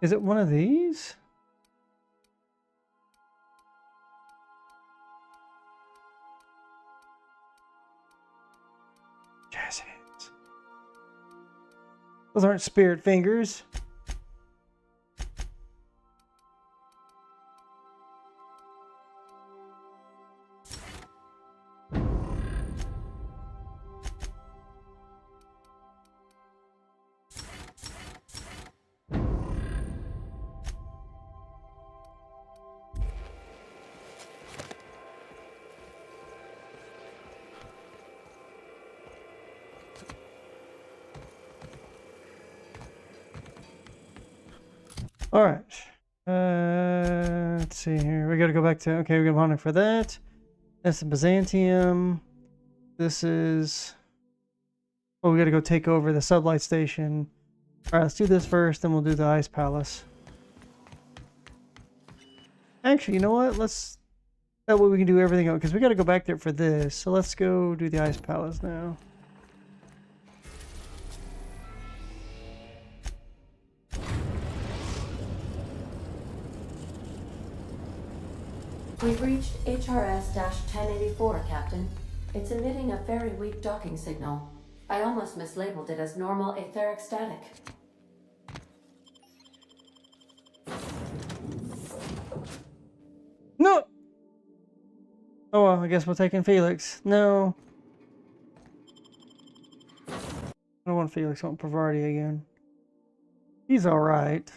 Speaker 2: Is it one of these? Jazz hands. Those aren't spirit fingers. All right. Let's see here. We got to go back to, okay, we're going to monitor for that. That's the Byzantium. This is, oh, we got to go take over the sublight station. All right, let's do this first, then we'll do the Ice Palace. Actually, you know what? Let's, that way we can do everything else, because we got to go back there for this. So let's go do the Ice Palace now.
Speaker 3: We've reached HRS-1084, Captain. It's emitting a very weak docking signal. I almost mislabeled it as normal etheric static.
Speaker 2: No! Oh well, I guess we're taking Felix. No. I don't want Felix, I want Pavardi again. He's alright.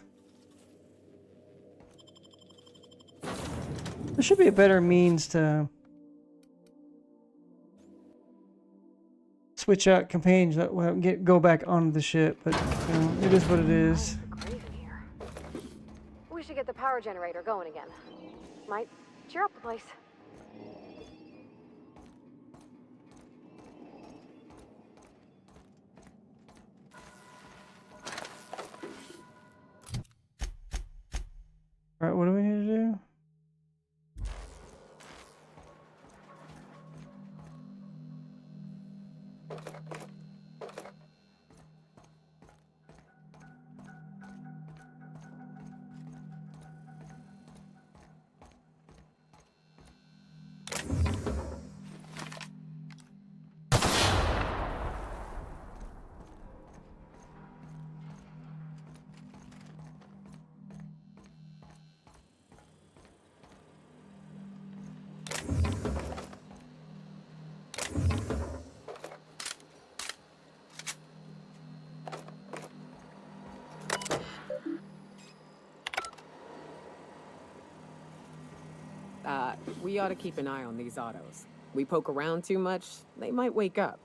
Speaker 2: There should be a better means to switch out companions that will go back onto the ship, but you know, it is what it is.
Speaker 5: Crazy here. We should get the power generator going again. Might cheer up the place.
Speaker 2: Alright, what do we need to do?
Speaker 4: We ought to keep an eye on these autos. We poke around too much, they might wake up.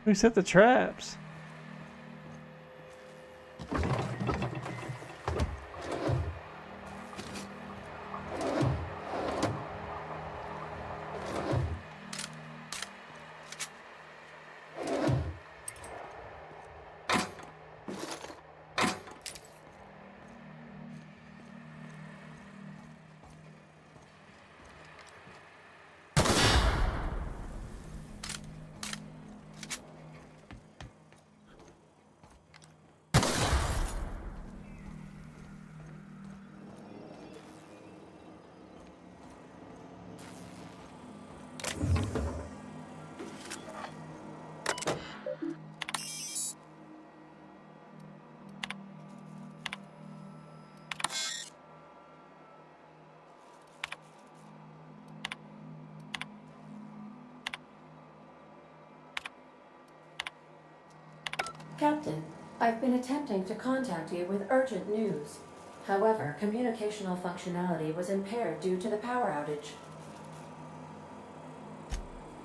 Speaker 2: Who set the traps?
Speaker 3: Captain, I've been attempting to contact you with urgent news. However, communicational functionality was impaired due to the power outage.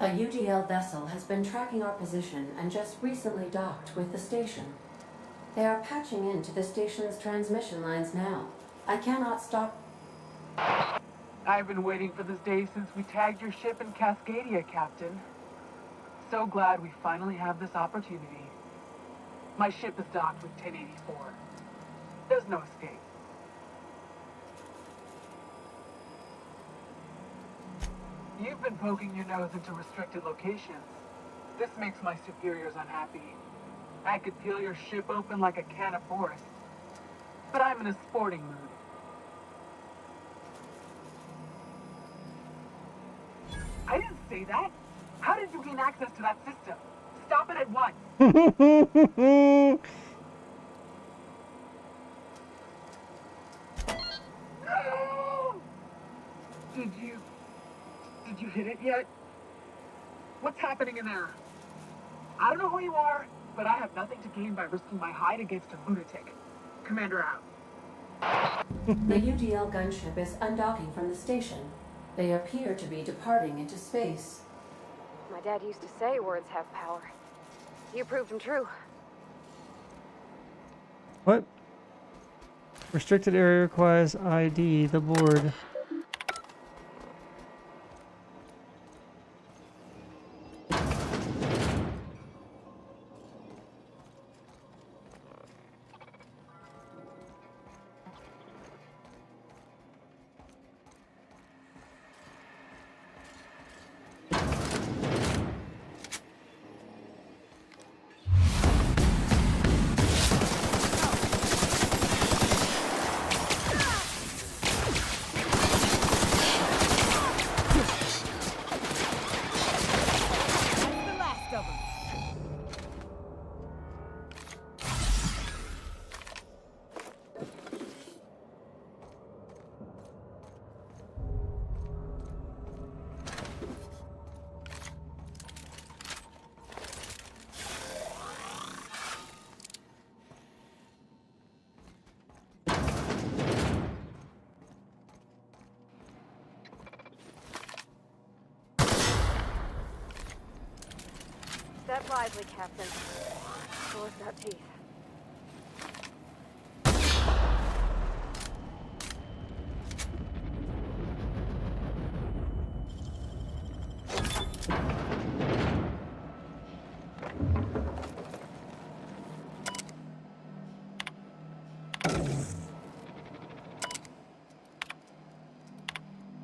Speaker 3: A UDL vessel has been tracking our position and just recently docked with the station. They are patching into the station's transmission lines now. I cannot stop.
Speaker 20: I've been waiting for this day since we tagged your ship in Cascadia, Captain. So glad we finally have this opportunity. My ship is docked with 1084. There's no escape. You've been poking your nose into restricted locations. This makes my superiors unhappy. I could peel your ship open like a can of forest. But I'm in a sporting mood. I didn't say that. How did you gain access to that system? Stop it at once. No! Did you hit it yet? What's happening in there? I don't know who you are, but I have nothing to gain by risking my hide against a lunatic. Commander out.
Speaker 3: The UDL gunship is undocking from the station. They appear to be departing into space.
Speaker 5: My dad used to say words have power. You proved them true.
Speaker 2: What? Restricted area requires ID, the board.
Speaker 5: Step lively, Captain. Door's got teeth.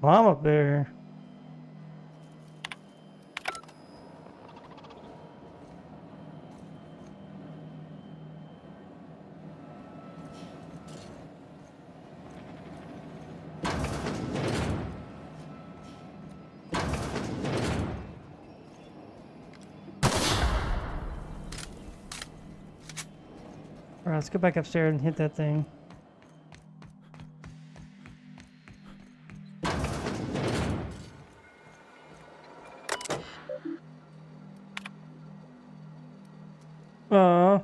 Speaker 2: Bomb up there. Alright, let's go back upstairs and hit that thing. Aw.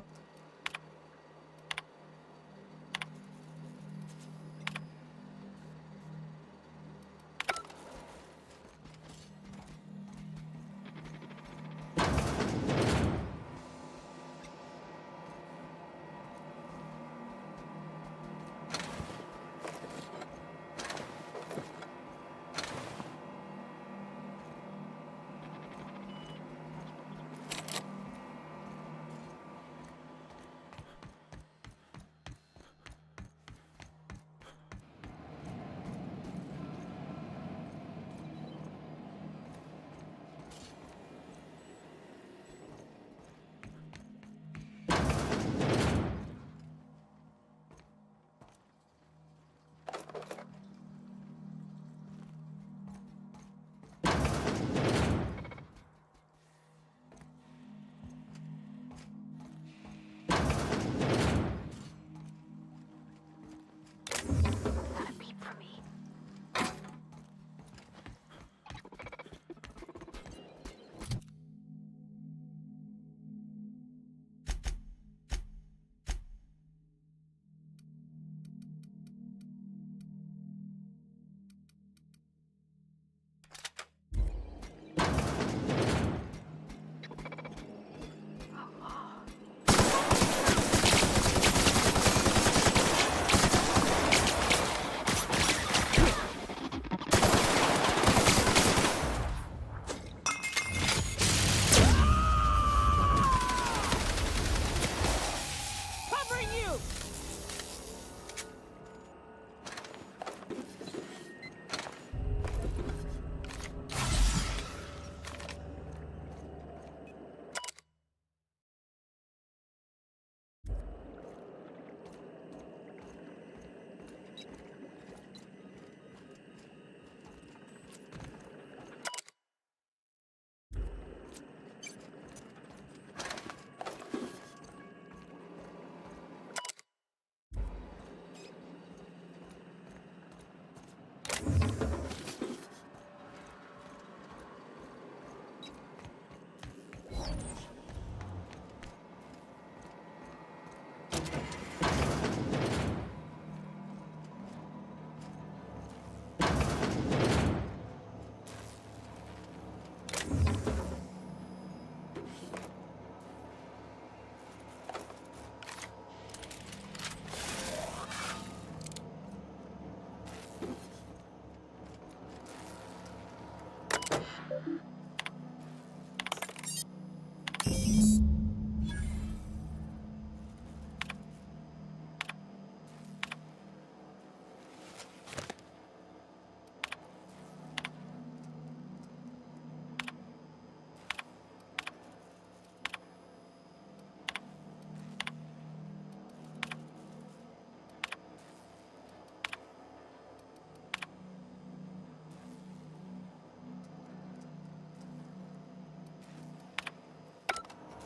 Speaker 4: Covering you!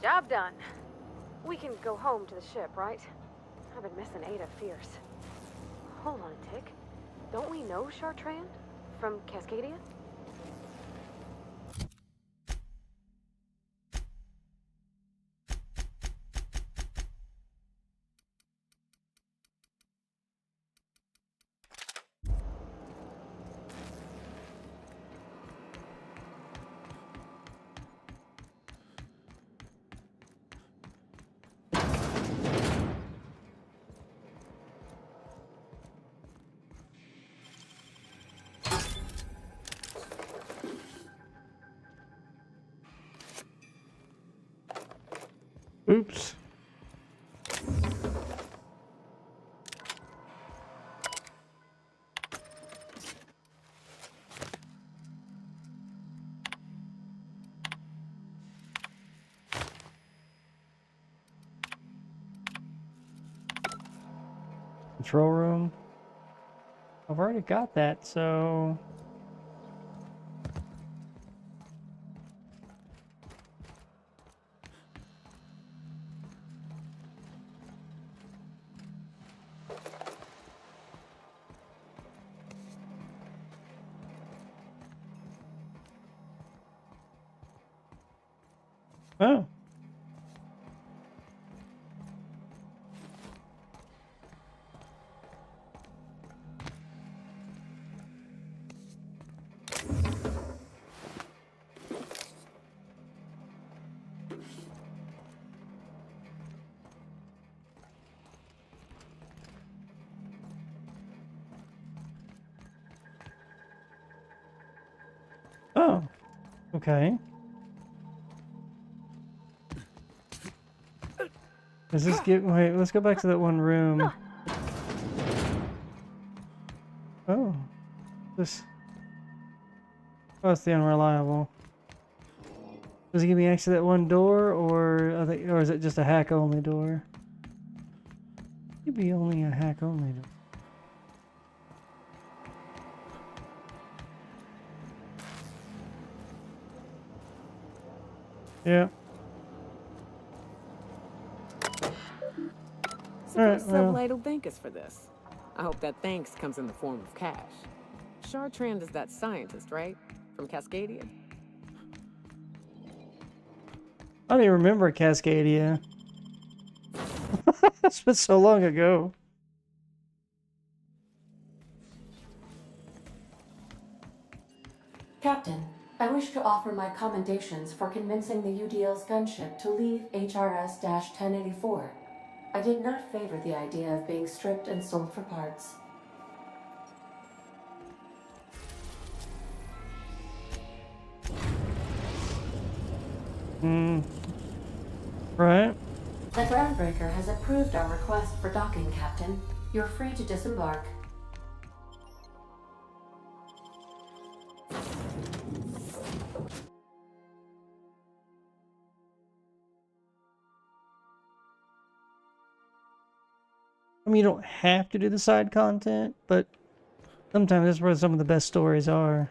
Speaker 5: Job done. We can go home to the ship, right? I've been missing Ada fierce. Hold on a tick. Don't we know Chartrand? From Cascadia?
Speaker 2: Oops. Control room. I've already got that, so... Oh. Okay. Does this get... Wait, let's go back to that one room. Oh. This... Oh, it's the unreliable. Does it give me access to that one door, or is it just a hack-only door? It'd be only a hack-only door. Yeah.
Speaker 4: Suppose
Speaker 2: well.
Speaker 4: Sublight will thank us for this. I hope that thanks comes in the form of cash. Chartrand is that scientist, right? From Cascadia?
Speaker 2: I don't even remember Cascadia. It's been so long ago.
Speaker 3: Captain, I wish to offer my commendations for convincing the UDL's gunship to leave HRS-1084. I did not favor the idea of being stripped and sold for parts.
Speaker 2: Right.
Speaker 3: The Groundbreaker has approved our request for docking, Captain. You're free to disembark.
Speaker 2: I mean, you don't have to do the side content, but sometimes that's where some of the best stories are.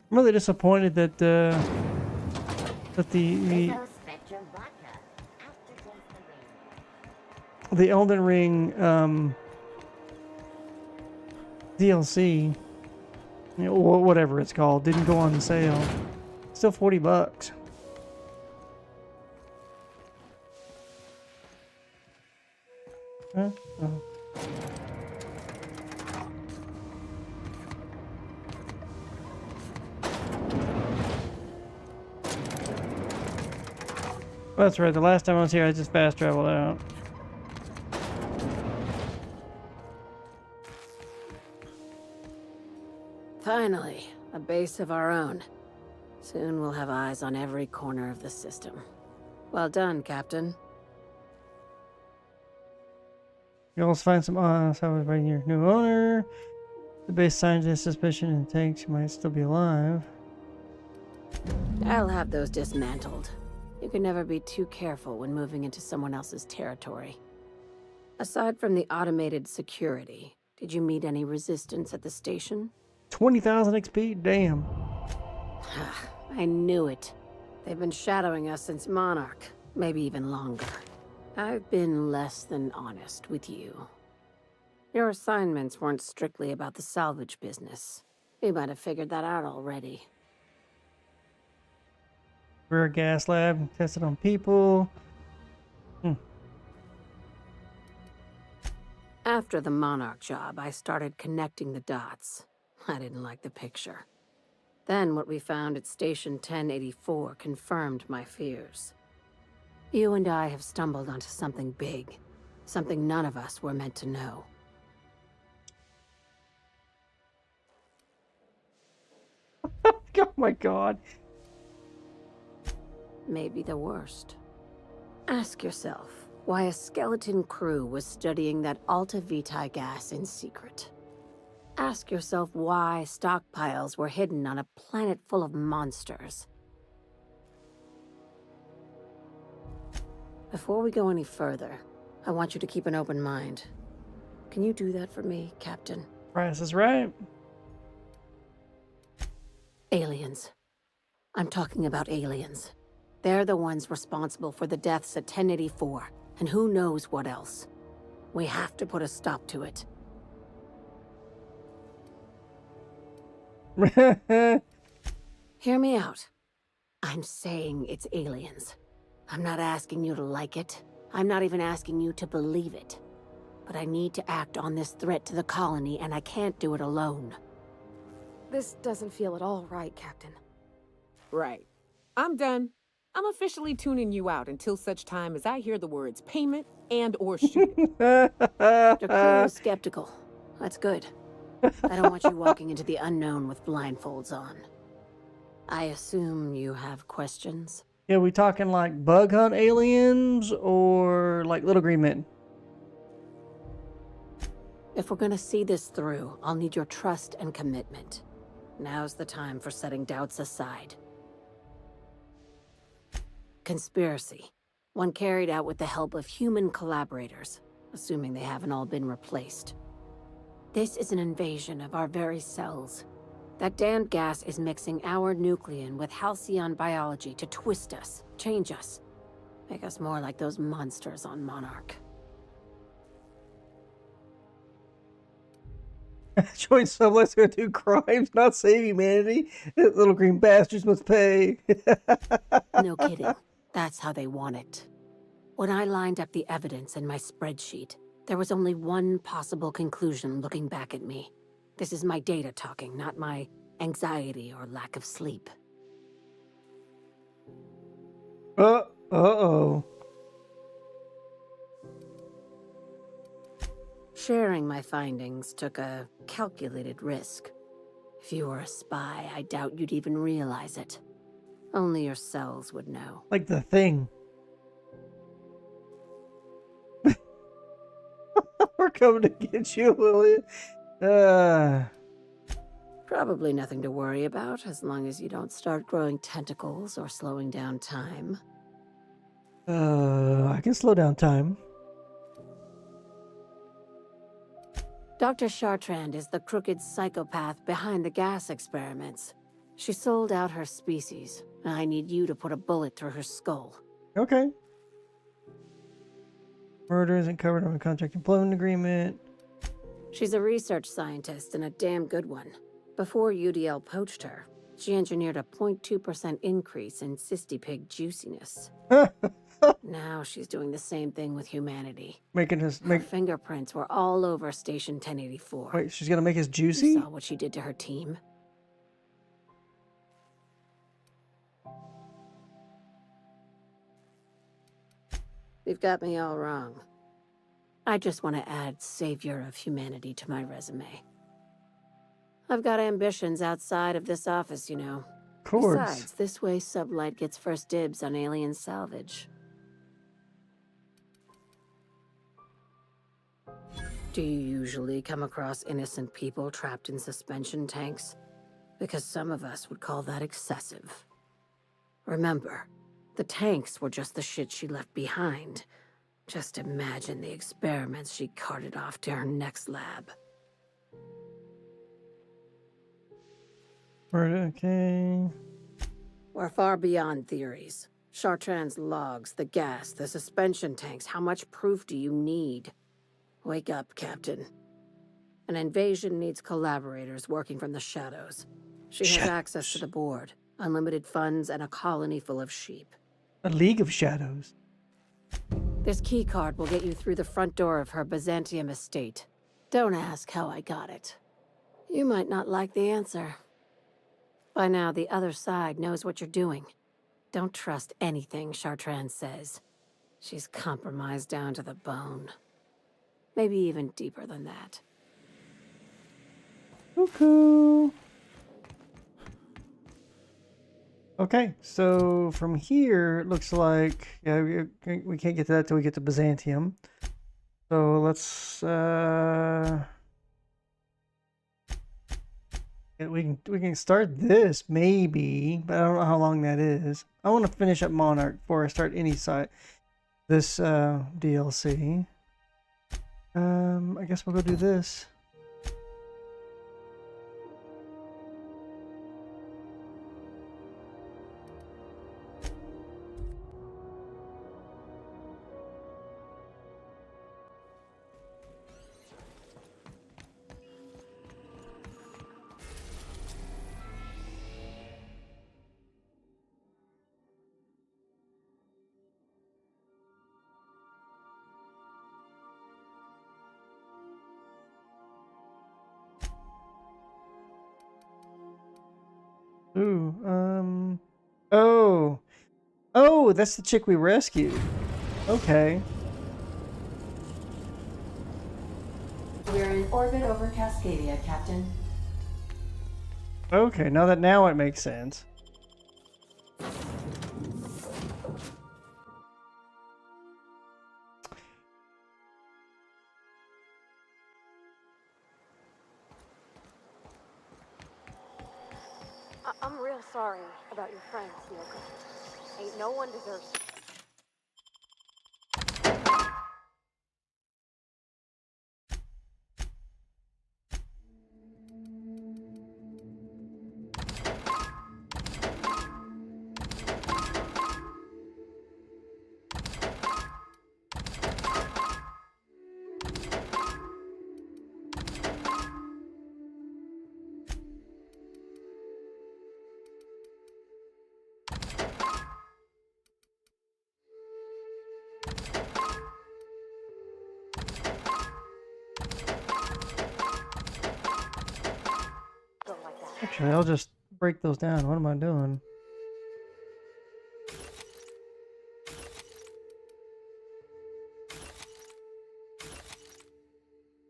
Speaker 2: I'm really disappointed that the Elden Ring DLC, you know, whatever it's called, didn't go on sale. Still $40. Huh? Oh. That's right, the last time I was here I just fast traveled out.
Speaker 21: Finally, a base of our own. Soon we'll have eyes on every corner of the system. Well done, Captain.
Speaker 2: You also find some salvage right here. New owner. The base scientist suspicion and thinks she might still be alive.
Speaker 21: I'll have those dismantled. You can never be too careful when moving into someone else's territory. Aside from the automated security, did you meet any resistance at the station?
Speaker 2: 20,000 XP? Damn.
Speaker 21: I knew it. They've been shadowing us since Monarch, maybe even longer. I've been less than honest with you. Your assignments weren't strictly about the salvage business. You might have figured that out already.
Speaker 2: Rare gas lab, tested on people.
Speaker 21: After the Monarch job, I started connecting the dots. I didn't like the picture. Then what we found at Station 1084 confirmed my fears. You and I have stumbled onto something big. Something none of us were meant to know.
Speaker 2: Oh my god.
Speaker 21: Maybe the worst. Ask yourself why a skeleton crew was studying that Alta Vitae gas in secret. Ask yourself why stockpiles were hidden on a planet full of monsters. Before we go any further, I want you to keep an open mind. Can you do that for me, Captain?
Speaker 2: Price is right.
Speaker 21: Aliens. I'm talking about aliens. They're the ones responsible for the deaths at 1084, and who knows what else. We have to put a stop to it. Hear me out. I'm saying it's aliens. I'm not asking you to like it. I'm not even asking you to believe it. But I need to act on this threat to the colony, and I can't do it alone.
Speaker 5: This doesn't feel at all right, Captain.
Speaker 4: Right. I'm done. I'm officially tuning you out until such time as I hear the words payment and or shooting.
Speaker 21: Your crew is skeptical. That's good. I don't want you walking into the unknown with blindfolds on. I assume you have questions?
Speaker 2: Yeah, we talking like bug hunt aliens or like little green men?
Speaker 21: If we're gonna see this through, I'll need your trust and commitment. Now's the time for setting doubts aside. Conspiracy. One carried out with the help of human collaborators, assuming they haven't all been replaced. This is an invasion of our very cells. That damned gas is mixing our nucleon with halcyon biology to twist us, change us, make us more like those monsters on Monarch.
Speaker 2: Join sublet's gonna do crimes, not save humanity. Little green bastards must pay.
Speaker 21: No kidding. That's how they want it. When I lined up the evidence in my spreadsheet, there was only one possible conclusion looking back at me. This is my data talking, not my anxiety or lack of sleep.
Speaker 2: Uh-oh.
Speaker 21: Sharing my findings took a calculated risk. If you were a spy, I doubt you'd even realize it. Only your cells would know.
Speaker 2: Like the Thing. We're coming to get you, Lillian.
Speaker 21: Probably nothing to worry about, as long as you don't start growing tentacles or slowing down time.
Speaker 2: I can slow down time.
Speaker 21: Dr. Chartrand is the crooked psychopath behind the gas experiments. She sold out her species, and I need you to put a bullet through her skull.
Speaker 2: Okay. Murder isn't covered on a contract employment agreement.
Speaker 21: She's a research scientist and a damn good one. Before UDL poached her, she engineered a 0.2% increase in cystipig juiciness. Now she's doing the same thing with humanity.
Speaker 2: Making his
Speaker 21: Her fingerprints were all over Station 1084.
Speaker 2: Wait, she's gonna make us juicy?
Speaker 21: You saw what she did to her team. You've got me all wrong. I just want to add Savior of Humanity to my resume. I've got ambitions outside of this office, you know.
Speaker 2: Of course.
Speaker 21: Besides, this way Sublight gets first dibs on alien salvage. Do you usually come across innocent people trapped in suspension tanks? Because some of us would call that excessive. Remember, the tanks were just the shit she left behind. Just imagine the experiments she carted off to her next lab.
Speaker 2: Okay.
Speaker 21: We're far beyond theories. Chartrand's logs, the gas, the suspension tanks. How much proof do you need? Wake up, Captain. An invasion needs collaborators working from the shadows. She has access to the board, unlimited funds, and a colony full of sheep.
Speaker 2: A League of Shadows.
Speaker 21: This keycard will get you through the front door of her Byzantium estate. Don't ask how I got it. You might not like the answer. By now, the other side knows what you're doing. Don't trust anything Chartrand says. She's compromised down to the bone. Maybe even deeper than that.
Speaker 2: Cuckoo. Okay, so from here, it looks like we can't get to that till we get to Byzantium. So let's we can start this maybe, but I don't know how long that is. I want to finish up Monarch before I start any side this DLC. I guess we'll go do this. Ooh, Oh, that's the chick we rescued. Okay.
Speaker 3: We're in orbit over Cascadia, Captain.
Speaker 2: Okay, now it makes sense.
Speaker 5: I'm real sorry about your friends, Yoko. Ain't no one deserves to.
Speaker 2: Actually, I'll just break those down. What am I doing?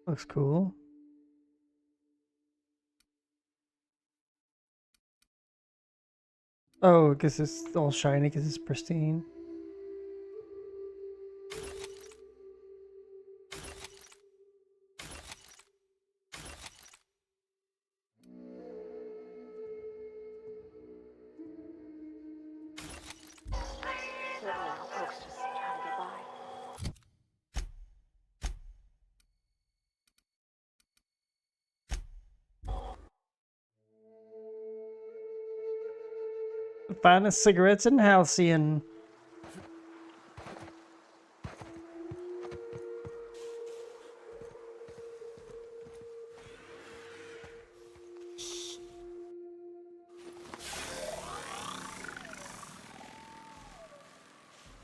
Speaker 2: Looks cool. Oh, I guess it's all shiny because it's pristine.
Speaker 5: Folks just trying to get by.
Speaker 2: The finest cigarettes in Halcyon.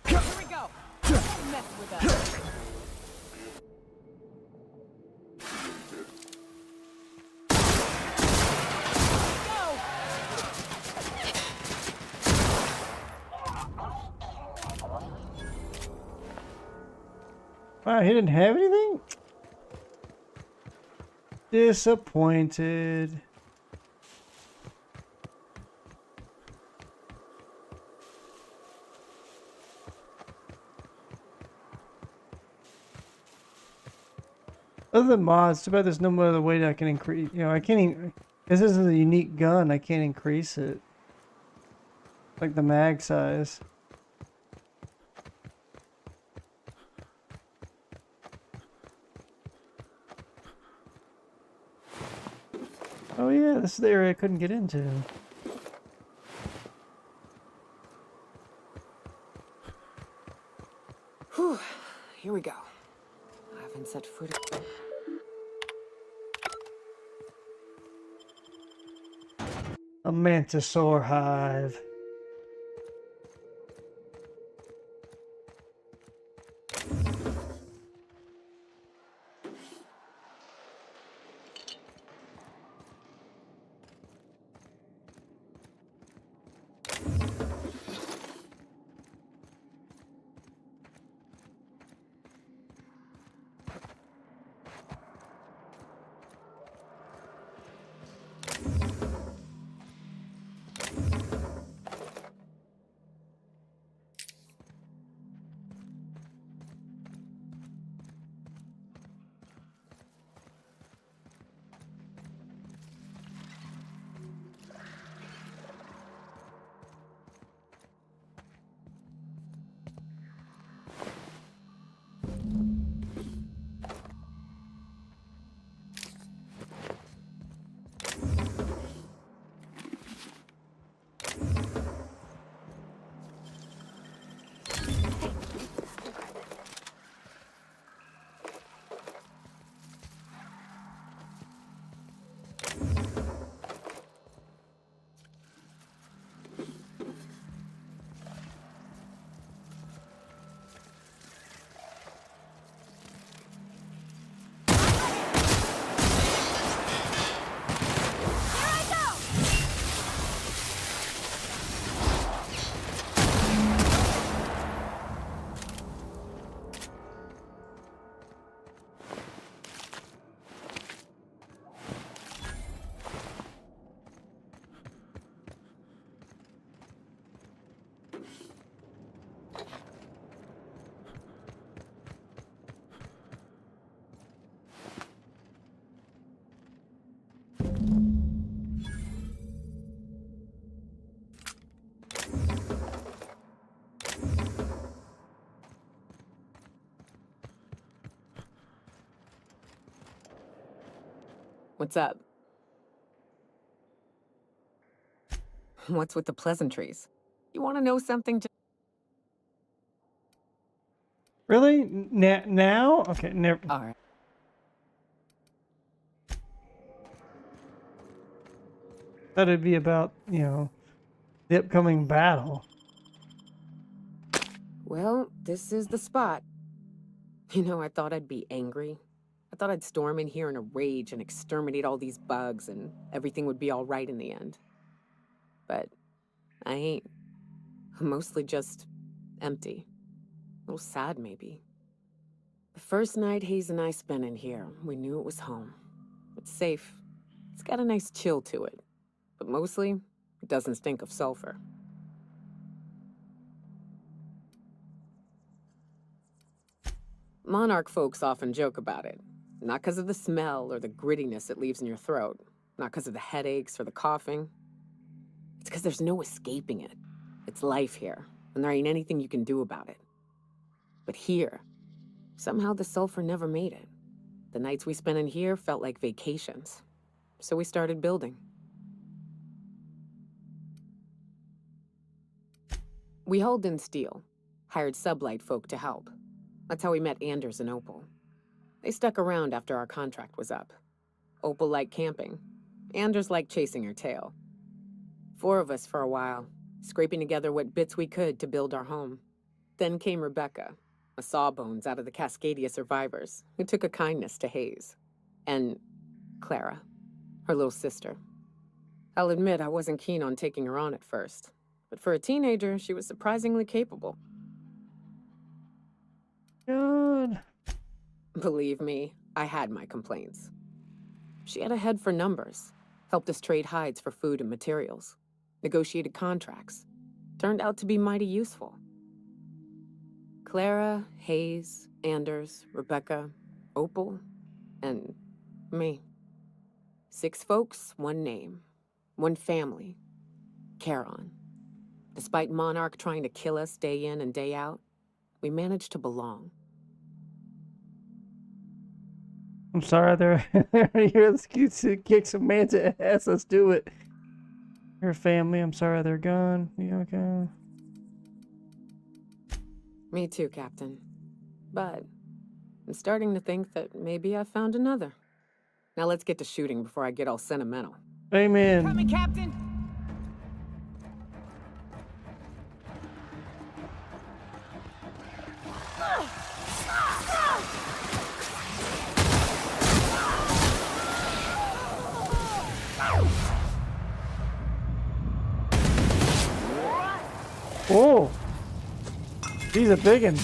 Speaker 4: Here we go. Don't mess with us.
Speaker 2: Wow, he didn't have anything? Disappointed. Other than mods, too bad there's no other way that I can increase. You know, I can't even. This is a unique gun. I can't increase it. Like the mag size. Oh yeah, this is the area I couldn't get into.
Speaker 4: Whew. Here we go. I haven't set foot.
Speaker 2: A mantisaur hive.
Speaker 4: What's up? What's with the pleasantries? You want to know something?
Speaker 2: Really? Now? Okay, never.
Speaker 4: All right.
Speaker 2: Thought it'd be about, you know, the upcoming battle.
Speaker 4: Well, this is the spot. You know, I thought I'd be angry. I thought I'd storm in here in a rage and exterminate all these bugs and everything would be all right in the end. But I ain't. I'm mostly just empty. A little sad, maybe. The first night Hayes and I spent in here, we knew it was home. It's safe. It's got a nice chill to it. But mostly, it doesn't stink of sulfur. Monarch folks often joke about it. Not because of the smell or the grittiness it leaves in your throat. Not because of the headaches or the coughing. It's because there's no escaping it. It's life here, and there ain't anything you can do about it. But here, somehow the sulfur never made it. The nights we spent in here felt like vacations. So we started building. We hauled in steel, hired sublight folk to help. That's how we met Anders and Opal. They stuck around after our contract was up. Opal liked camping. Anders liked chasing her tail. 4 of us for a while, scraping together what bits we could to build our home. Then came Rebecca, a sawbones out of the Cascadia survivors, who took a kindness to Hayes. And Clara, her little sister. I'll admit I wasn't keen on taking her on at first, but for a teenager, she was surprisingly capable.
Speaker 2: Good.
Speaker 4: Believe me, I had my complaints. She had a head for numbers, helped us trade hides for food and materials, negotiated contracts. Turned out to be mighty useful. Clara, Hayes, Anders, Rebecca, Opal, and me. 6 folks, 1 name, 1 family. Charon. Despite Monarch trying to kill us day in and day out, we managed to belong.
Speaker 2: I'm sorry, they're here. Let's kick some man's ass. Let's do it. Your family. I'm sorry they're gone. You okay?
Speaker 4: Me too, Captain. But I'm starting to think that maybe I found another. Now let's get to shooting before I get all sentimental.
Speaker 2: Amen.
Speaker 4: Coming, Captain!
Speaker 2: Oh, he's a big one.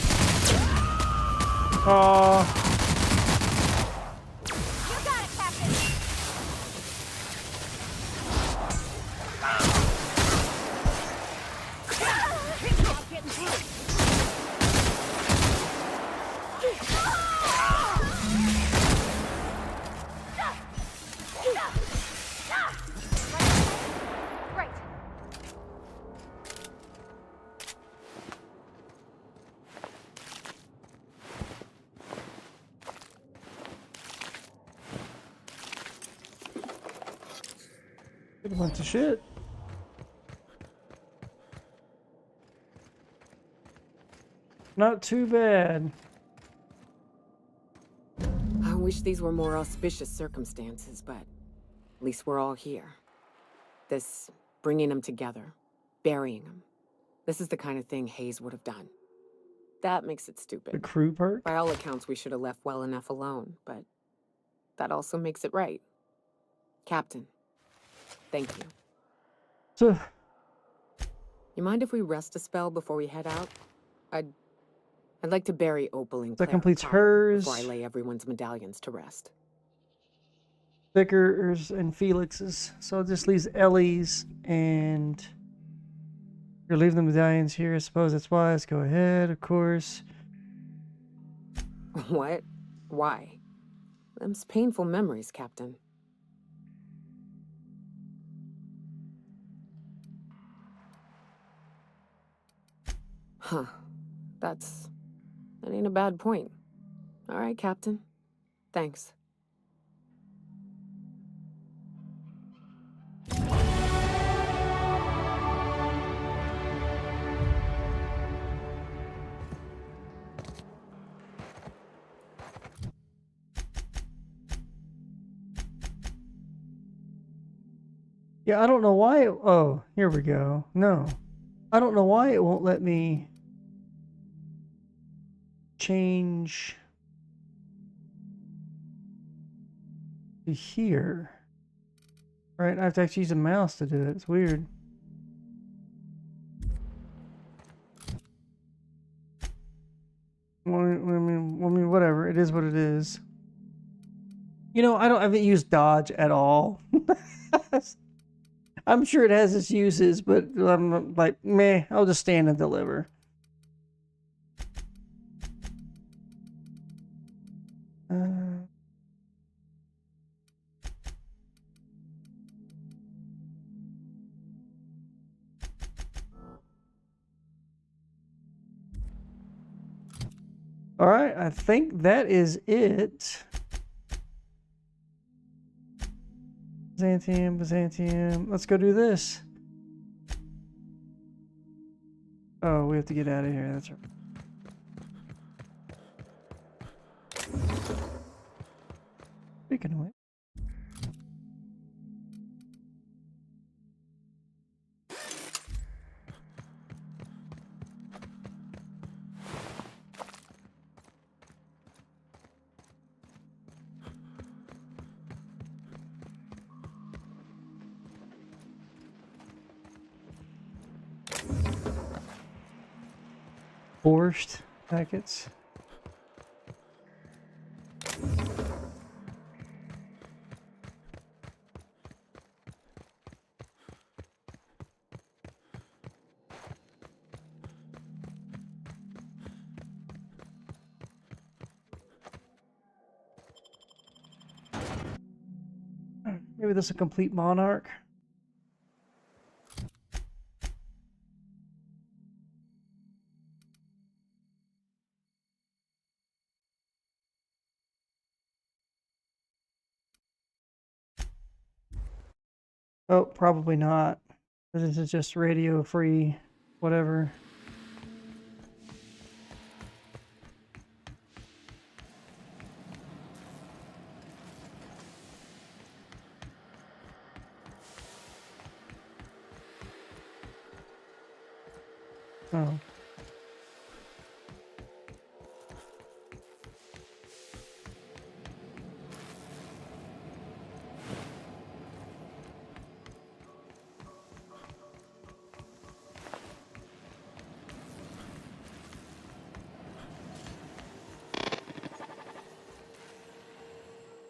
Speaker 2: It went to shit. Not too bad.
Speaker 4: I wish these were more auspicious circumstances, but at least we're all here. This bringing them together, burying them. This is the kind of thing Hayes would have done. That makes it stupid.
Speaker 2: The crew perk?
Speaker 4: By all accounts, we should have left well enough alone, but that also makes it right. Captain, thank you.
Speaker 2: So,
Speaker 4: you mind if we rest a spell before we head out? I'd like to bury Opal and
Speaker 2: that
Speaker 4: Clara
Speaker 2: completes
Speaker 4: properly
Speaker 2: hers.
Speaker 4: before I lay everyone's medallions to rest.
Speaker 2: Vickers and Felix's. So it just leaves Ellie's, and you're leaving the medallions here. I suppose that's wise. Go ahead, of course.
Speaker 4: What? Why? Them's painful memories, Captain. Huh. That ain't a bad point. All right, Captain. Thanks.
Speaker 2: Yeah, I don't know why. Oh, here we go. No. I don't know why it won't let me change to here. Right? I have to actually use a mouse to do it. It's weird. I mean, whatever. It is what it is. You know, I haven't used dodge at all. I'm sure it has its uses, but I'm like, meh, I'll just stand and deliver. All right, I think that is it. Byzantium. Let's go do this. Oh, we have to get out of here. That's right. Speaking of it. Borscht packets. Maybe this is a complete monarch. Oh, probably not. This is just radio free, whatever. Oh.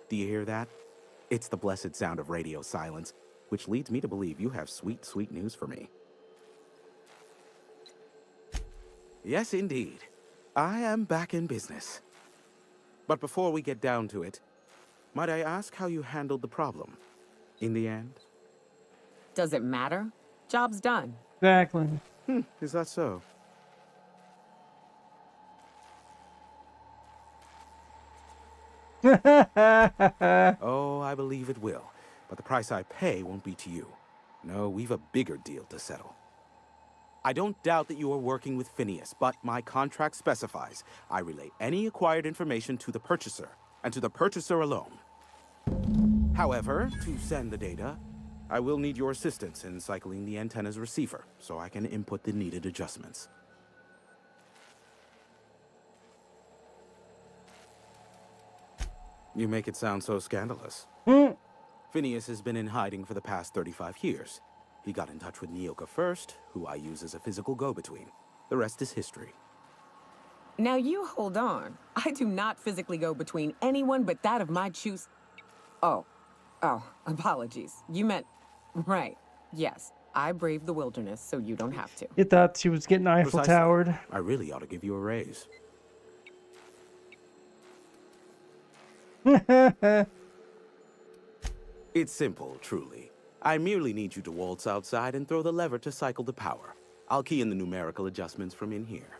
Speaker 1: Do you hear that? It's the blessed sound of radio silence, which leads me to believe you have sweet, sweet news for me. Yes, indeed. I am back in business. But before we get down to it, might I ask how you handled the problem in the end?
Speaker 4: Does it matter? Job's done.
Speaker 2: Exactly.
Speaker 1: Is that so? Oh, I believe it will. But the price I pay won't be to you. No, we've a bigger deal to settle. I don't doubt that you are working with Phineas, but my contract specifies I relay any acquired information to the purchaser, and to the purchaser alone. However, to send the data, I will need your assistance in cycling the antenna's receiver, so I can input the needed adjustments. You make it sound so scandalous. Phineas has been in hiding for the past 35 years. He got in touch with Nyoka first, who I use as a physical go-between. The rest is history.
Speaker 4: Now you hold on. I do not physically go between anyone but that of my choose. Oh, apologies. You meant, right. Yes, I braved the wilderness, so you don't have to.
Speaker 2: You thought she was getting Eiffel Towered.
Speaker 1: I really ought to give you a raise. It's simple, truly. I merely need you to waltz outside and throw the lever to cycle the power. I'll key in the numerical adjustments from in here.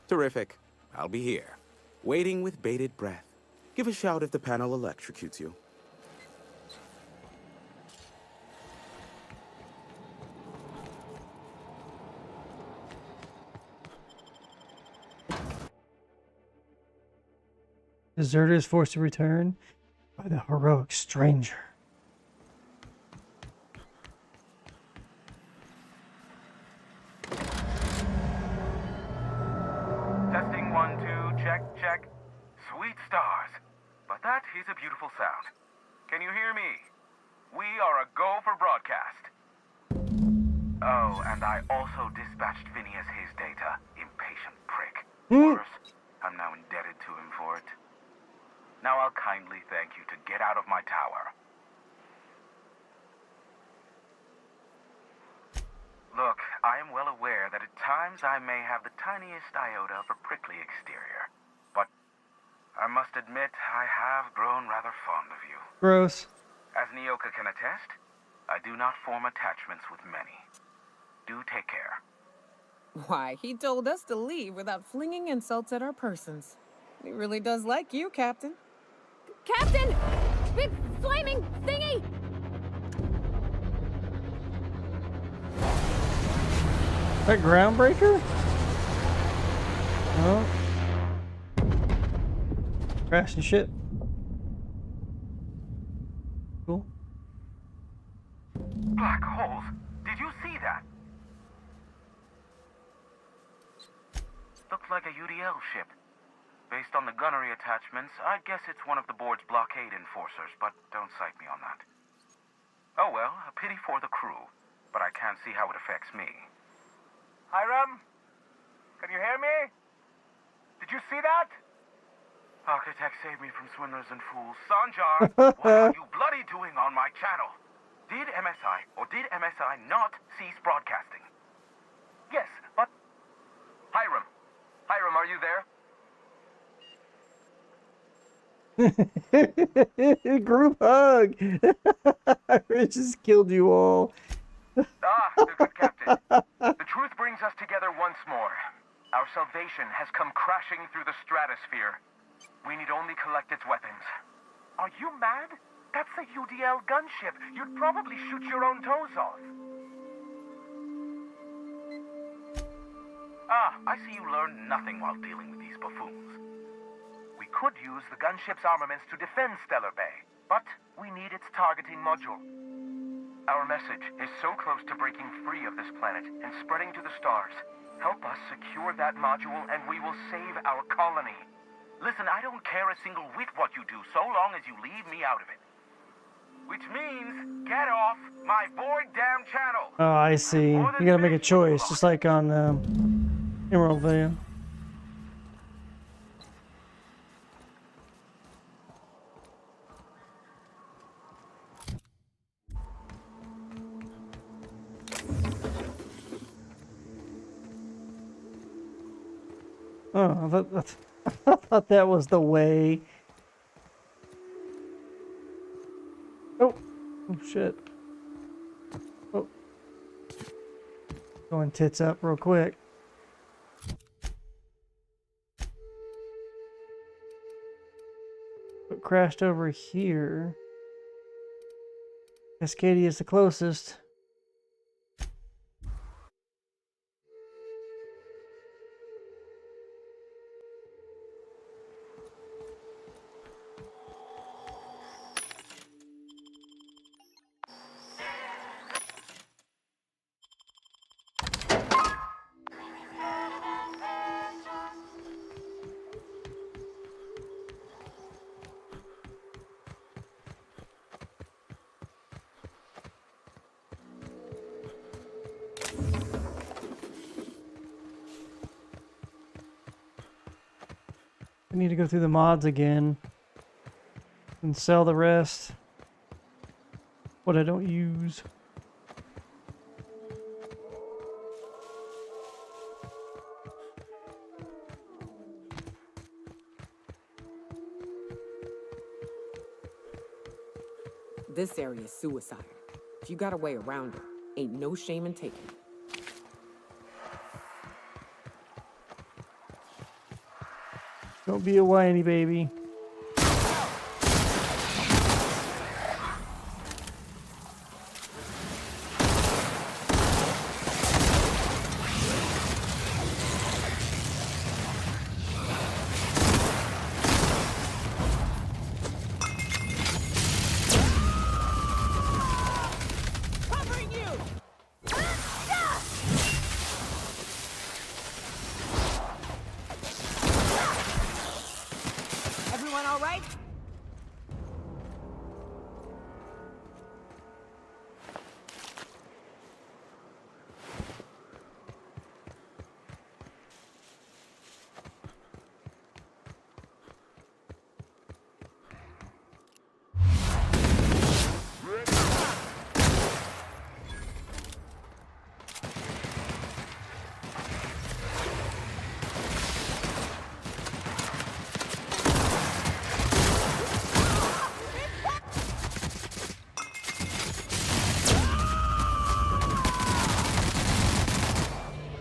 Speaker 1: Terrific. I'll be here, waiting with bated breath. Give a shout if the panel electrocutes you.
Speaker 2: Deserter is forced to return by the heroic stranger.
Speaker 1: stars. But that is a beautiful sound. Can you hear me? We are a go for broadcast. Oh, and I also dispatched Phineas his data. Impatient prick. Worse, I'm now indebted to him for it. Now I'll kindly thank you to get out of my tower. Look, I am well aware that at times I may have the tiniest iota of a prickly exterior. But I must admit I have grown rather fond of you.
Speaker 2: Gross.
Speaker 1: As Nyoka can attest, I do not form attachments with many. Do take care.
Speaker 4: Why, he told us to leave without flinging insults at our persons. He really does like you, Captain.
Speaker 5: Captain! Big flaming thingy!
Speaker 2: That groundbreaker? Oh. Crashing ship. Cool.
Speaker 1: Black holes? Did you see that? Looks like a UDL ship. Based on the gunnery attachments, I'd guess it's one of the board's blockade enforcers, but don't cite me on that. Oh well, a pity for the crew, but I can't see how it affects me.
Speaker 7: Hiram? Can you hear me? Did you see that?
Speaker 1: Architect saved me from swindlers and fools. Sanjar, what are you bloody doing on my channel? Did MSI or did MSI not cease broadcasting?
Speaker 7: Yes, but... Hiram, are you there?
Speaker 2: Group hug. It just killed you all.
Speaker 7: The good captain. The truth brings us together once more. Our salvation has come crashing through the stratosphere. We need only collect its weapons. Are you mad? That's a UDL gunship. You'd probably shoot your own toes off.
Speaker 1: I see you learned nothing while dealing with these buffoons.
Speaker 7: We could use the gunship's armaments to defend Stellar Bay, but we need its targeting module. Our message is so close to breaking free of this planet and spreading to the stars. Help us secure that module and we will save our colony.
Speaker 1: Listen, I don't care a single whit what you do, so long as you leave me out of it. Which means, get off my void damn channel!
Speaker 2: Oh, I see. You gotta make a choice, just like on Emerald Veil. Oh, I thought that was the way. Oh, oh shit. Oh. Going tits up real quick. What crashed over here? Cascadia is the closest. I need to go through the mods again and sell the rest. What I don't use.
Speaker 4: This area is suicide. If you got a way around it, ain't no shame in taking it.
Speaker 2: Don't be a whiny baby.
Speaker 4: right?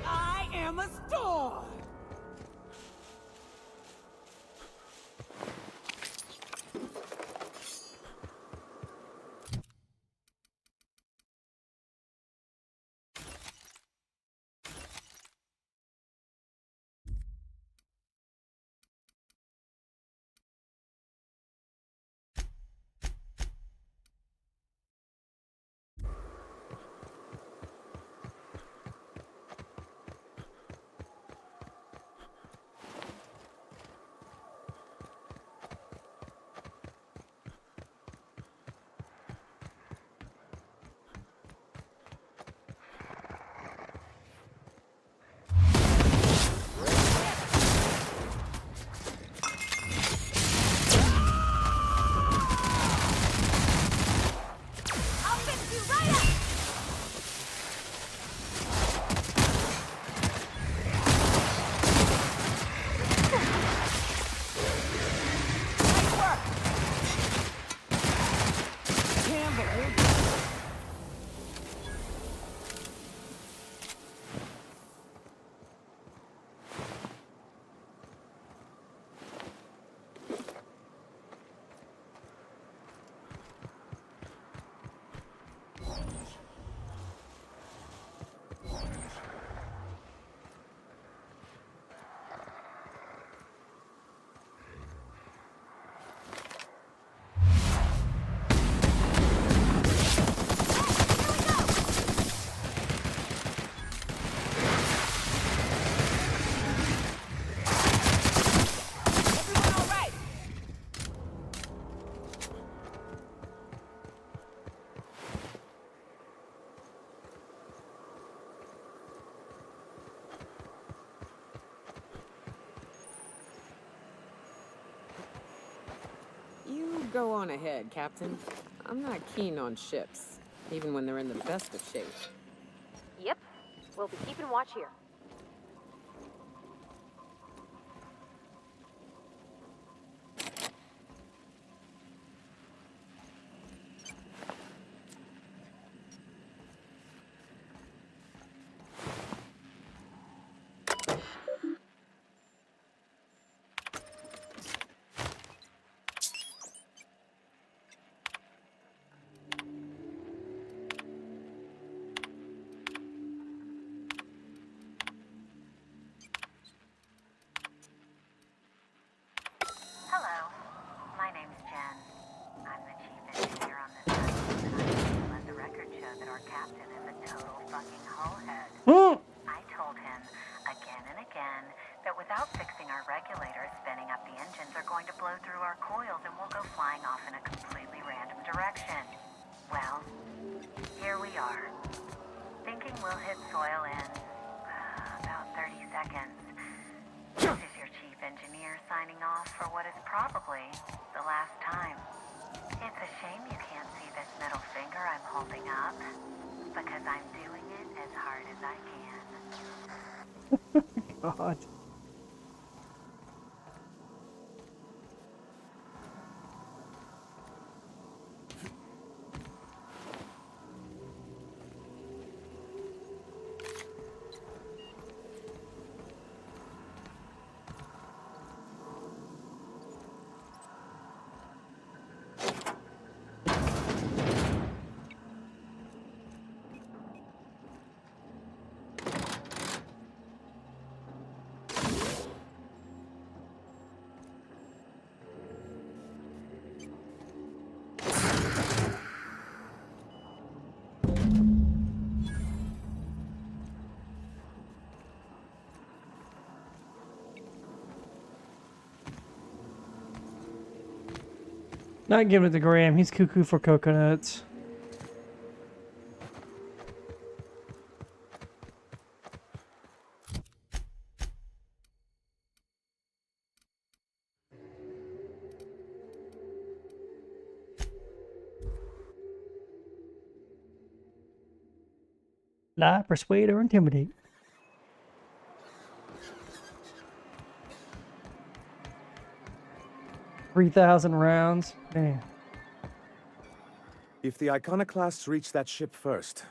Speaker 4: I am a storm! You go on ahead, Captain. I'm not keen on ships, even when they're in the best of shape.
Speaker 5: Yep. We'll be keeping watch here.
Speaker 9: Hello, my name's Jen. I'm the chief engineer on this vessel, and I need to let the record show that our captain is a total fucking hullhead. I told him again and again that without fixing our regulators, spinning up the engines are going to blow through our coils and we'll go flying off in a completely random direction. Well, here we are, thinking we'll hit soil in about 30 seconds. This is your chief engineer signing off for what is probably the last time. It's a shame you can't see this middle finger I'm holding up, because I'm doing it as hard as I can.
Speaker 2: God. Not giving it to Graham. He's cuckoo for coconuts. Lie, persuade, or intimidate. $3,000 rounds. Damn.
Speaker 1: If the iconoclasts reach that ship first,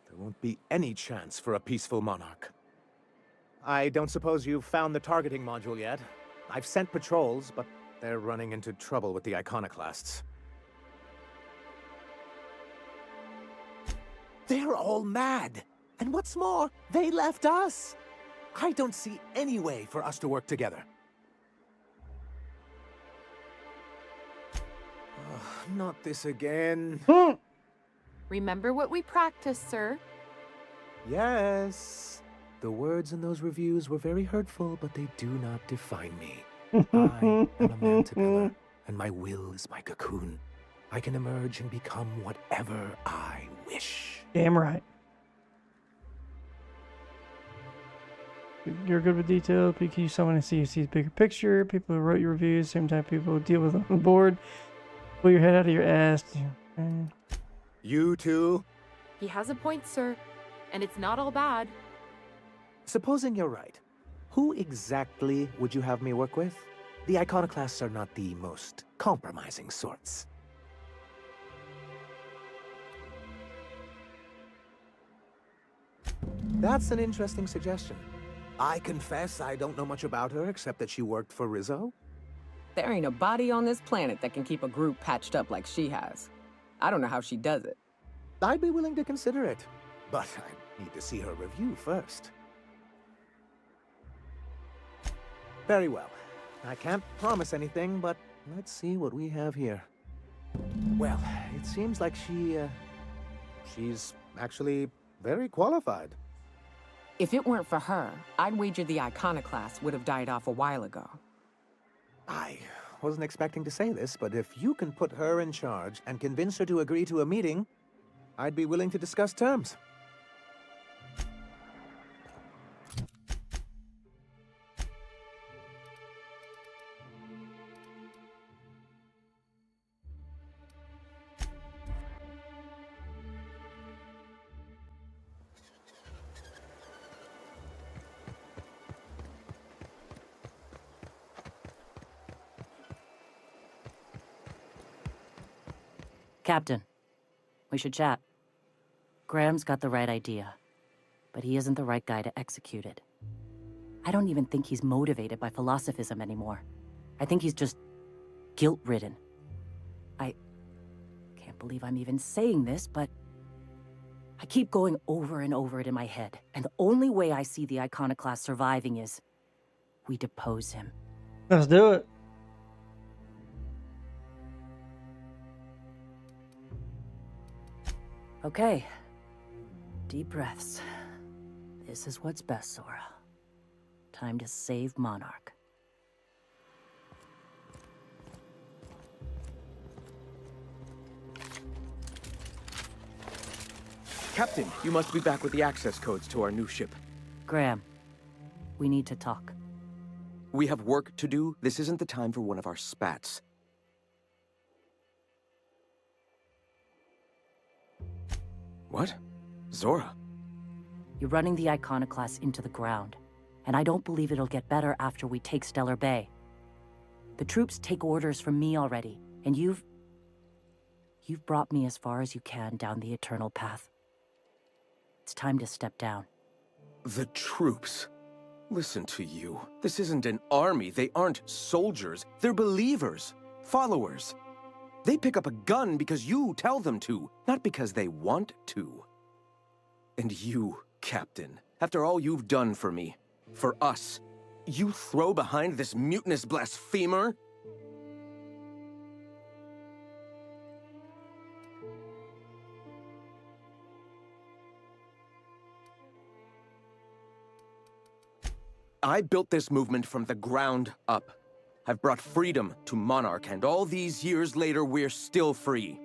Speaker 1: there won't be any chance for a peaceful monarch.
Speaker 10: I don't suppose you've found the targeting module yet? I've sent patrols, but
Speaker 1: They're running into trouble with the iconoclasts.
Speaker 10: they're all mad. And what's more, they left us. I don't see any way for us to work together.
Speaker 1: Not this again.
Speaker 22: Remember what we practiced, sir.
Speaker 1: Yes. The words in those reviews were very hurtful, but they do not define me. I am a manticore, and my will is my cocoon. I can emerge and become whatever I wish.
Speaker 2: Damn right. You're good with detail. PQ someone to see you see the bigger picture. People who wrote your reviews, same time people who deal with on the board. Pull your head out of your ass.
Speaker 10: You too?
Speaker 22: He has a point, sir. And it's not all bad.
Speaker 10: Supposing you're right, who exactly would you have me work with? The iconoclasts are not the most compromising sorts. That's an interesting suggestion. I confess I don't know much about her except that she worked for Rizzo.
Speaker 4: There ain't a body on this planet that can keep a group patched up like she has. I don't know how she does it.
Speaker 10: I'd be willing to consider it, but I need to see her review first. Very well. I can't promise anything, but let's see what we have here. Well, it seems like she's actually very qualified.
Speaker 4: If it weren't for her, I'd wager the iconoclast would have died off a while ago.
Speaker 10: I wasn't expecting to say this, but if you can put her in charge and convince her to agree to a meeting, I'd be willing to discuss terms.
Speaker 23: Captain, we should chat. Graham's got the right idea, but he isn't the right guy to execute it. I don't even think he's motivated by philosophism anymore. I think he's just guilt-ridden. I can't believe I'm even saying this, but I keep going over and over it in my head, and the only way I see the iconoclast surviving is we depose him.
Speaker 2: Let's do it.
Speaker 23: Okay. Deep breaths. This is what's best, Sora. Time to save Monarch.
Speaker 1: Captain, you must be back with the access codes to our new ship.
Speaker 23: Graham, we need to talk.
Speaker 24: We have work to do. This isn't the time for one of our spats. What? Zora?
Speaker 23: You're running the iconoclast into the ground, and I don't believe it'll get better after we take Stellar Bay. The troops take orders from me already, and you've brought me as far as you can down the eternal path. It's time to step down.
Speaker 24: The troops? Listen to you. This isn't an army. They aren't soldiers. They're believers. Followers. They pick up a gun because you tell them to, not because they want to. And you, Captain, after all you've done for me, for us, you throw behind this mutinous blasphemer? I built this movement from the ground up. I've brought freedom to Monarch, and all these years later, we're still free.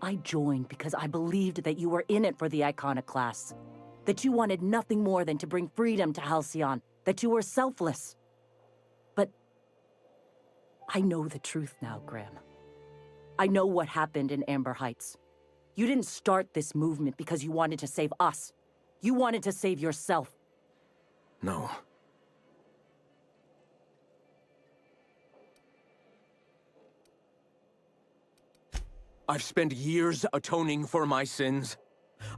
Speaker 23: I joined because I believed that you were in it for the Iconoclasts. That you wanted nothing more than to bring freedom to Halcyon. That you were selfless. But I know the truth now, Graham. I know what happened in Amber Heights. You didn't start this movement because you wanted to save us. You wanted to save yourself.
Speaker 24: No. I've spent years atoning for my sins.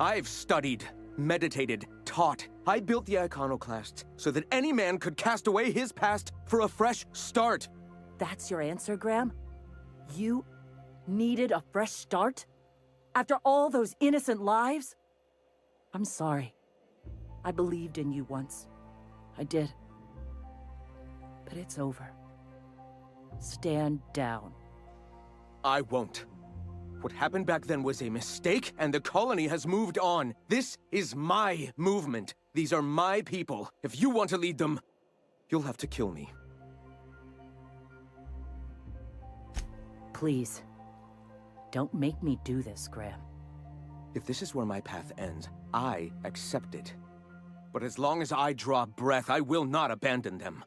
Speaker 24: I've studied, meditated, taught. I built the Iconoclasts so that any man could cast away his past for a fresh start.
Speaker 23: That's your answer, Graham? You needed a fresh start? After all those innocent lives? I'm sorry. I believed in you once. I did. But it's over. Stand down.
Speaker 24: I won't. What happened back then was a mistake, and the colony has moved on. This is my movement. These are my people. If you want to lead them, you'll have to kill me.
Speaker 23: Please. Don't make me do this, Graham.
Speaker 24: If this is where my path ends, I accept it. But as long as I draw breath, I will not abandon them.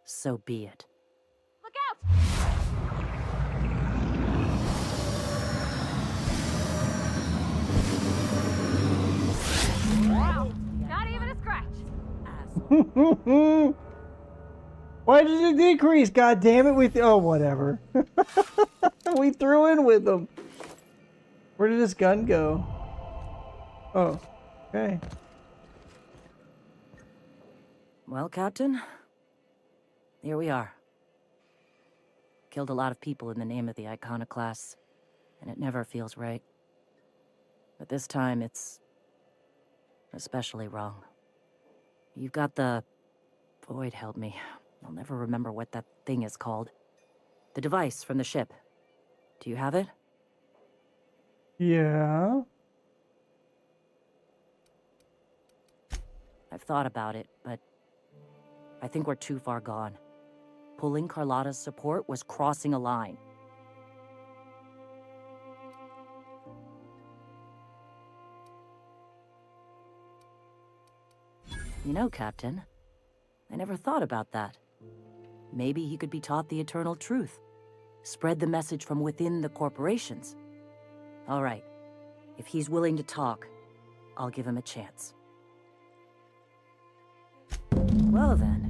Speaker 23: So be it.
Speaker 5: Look out! Wow, not even a scratch.
Speaker 2: Why did it decrease? God damn it! Oh, whatever. We threw in with them. Where did this gun go? Oh, okay.
Speaker 23: Well, Captain, here we are. Killed a lot of people in the name of the Iconoclasts, and it never feels right. But this time, it's especially wrong. You've got the... Void help me. I'll never remember what that thing is called. The device from the ship. Do you have it?
Speaker 2: Yeah.
Speaker 23: I've thought about it, but I think we're too far gone. Pulling Carlotta's support was crossing a line. You know, Captain, I never thought about that. Maybe he could be taught the eternal truth. Spread the message from within the corporations. All right. If he's willing to talk, I'll give him a chance. Well then.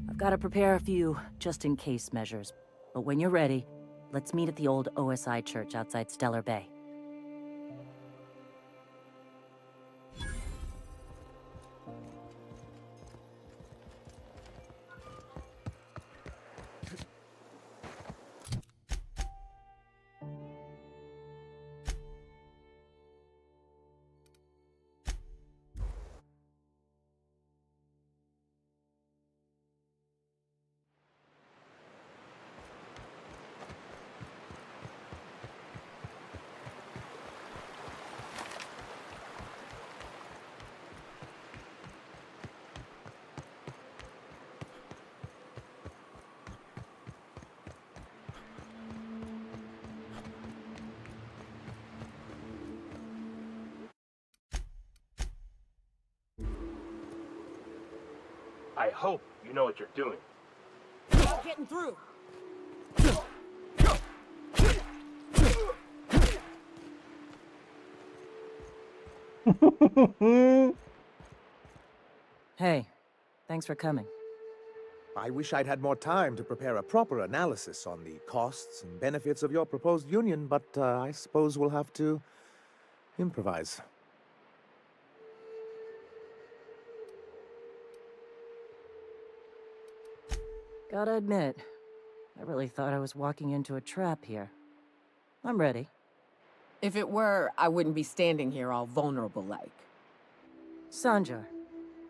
Speaker 23: I've got to prepare a few just-in-case measures. But when you're ready, let's meet at the old OSI church outside Stellar Bay.
Speaker 12: I hope you know what you're doing.
Speaker 4: Getting through.
Speaker 23: Hey, thanks for coming.
Speaker 10: I wish I'd had more time to prepare a proper analysis on the costs and benefits of your proposed union, but I suppose we'll have to improvise.
Speaker 23: Gotta admit, I really thought I was walking into a trap here. I'm ready.
Speaker 4: If it were, I wouldn't be standing here all vulnerable like.
Speaker 23: Sanjar,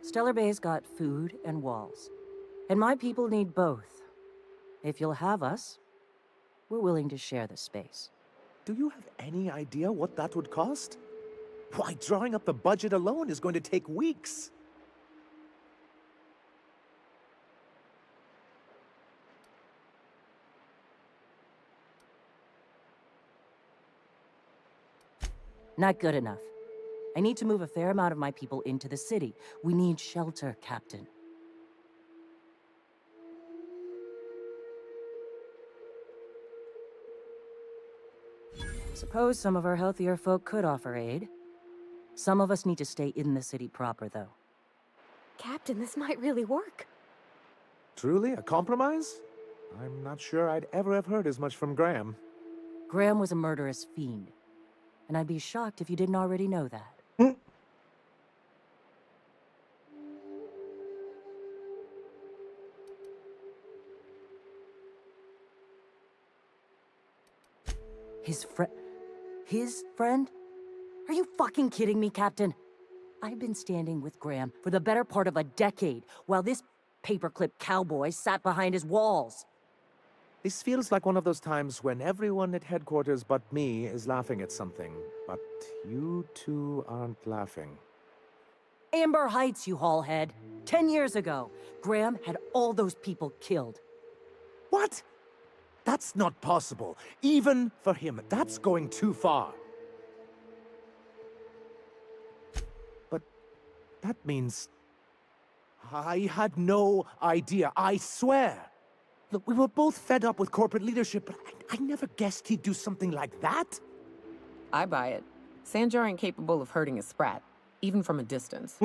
Speaker 23: Stellar Bay's got food and walls. And my people need both. If you'll have us, we're willing to share the space.
Speaker 10: Do you have any idea what that would cost? Why, drawing up the budget alone is going to take weeks.
Speaker 23: Not good enough. I need to move a fair amount of my people into the city. We need shelter, Captain. Suppose some of our healthier folk could offer aid. Some of us need to stay in the city proper, though.
Speaker 5: Captain, this might really work.
Speaker 10: Truly? A compromise? I'm not sure I'd ever have heard as much from Graham.
Speaker 23: Graham was a murderous fiend, and I'd be shocked if you didn't already know that. His friend? Are you fucking kidding me, Captain? I've been standing with Graham for the better part of a decade, while this paperclip cowboy sat behind his walls.
Speaker 10: This feels like one of those times when everyone at headquarters but me is laughing at something, but you two aren't laughing.
Speaker 23: Amber Heights, you haulhead. 10 years ago, Graham had all those people killed.
Speaker 10: What? That's not possible. Even for him, that's going too far. But that means... I had no idea, I swear. Look, we were both fed up with corporate leadership, but I never guessed he'd do something like that.
Speaker 4: I buy it. Sanjar ain't capable of hurting a sprat, even from a distance.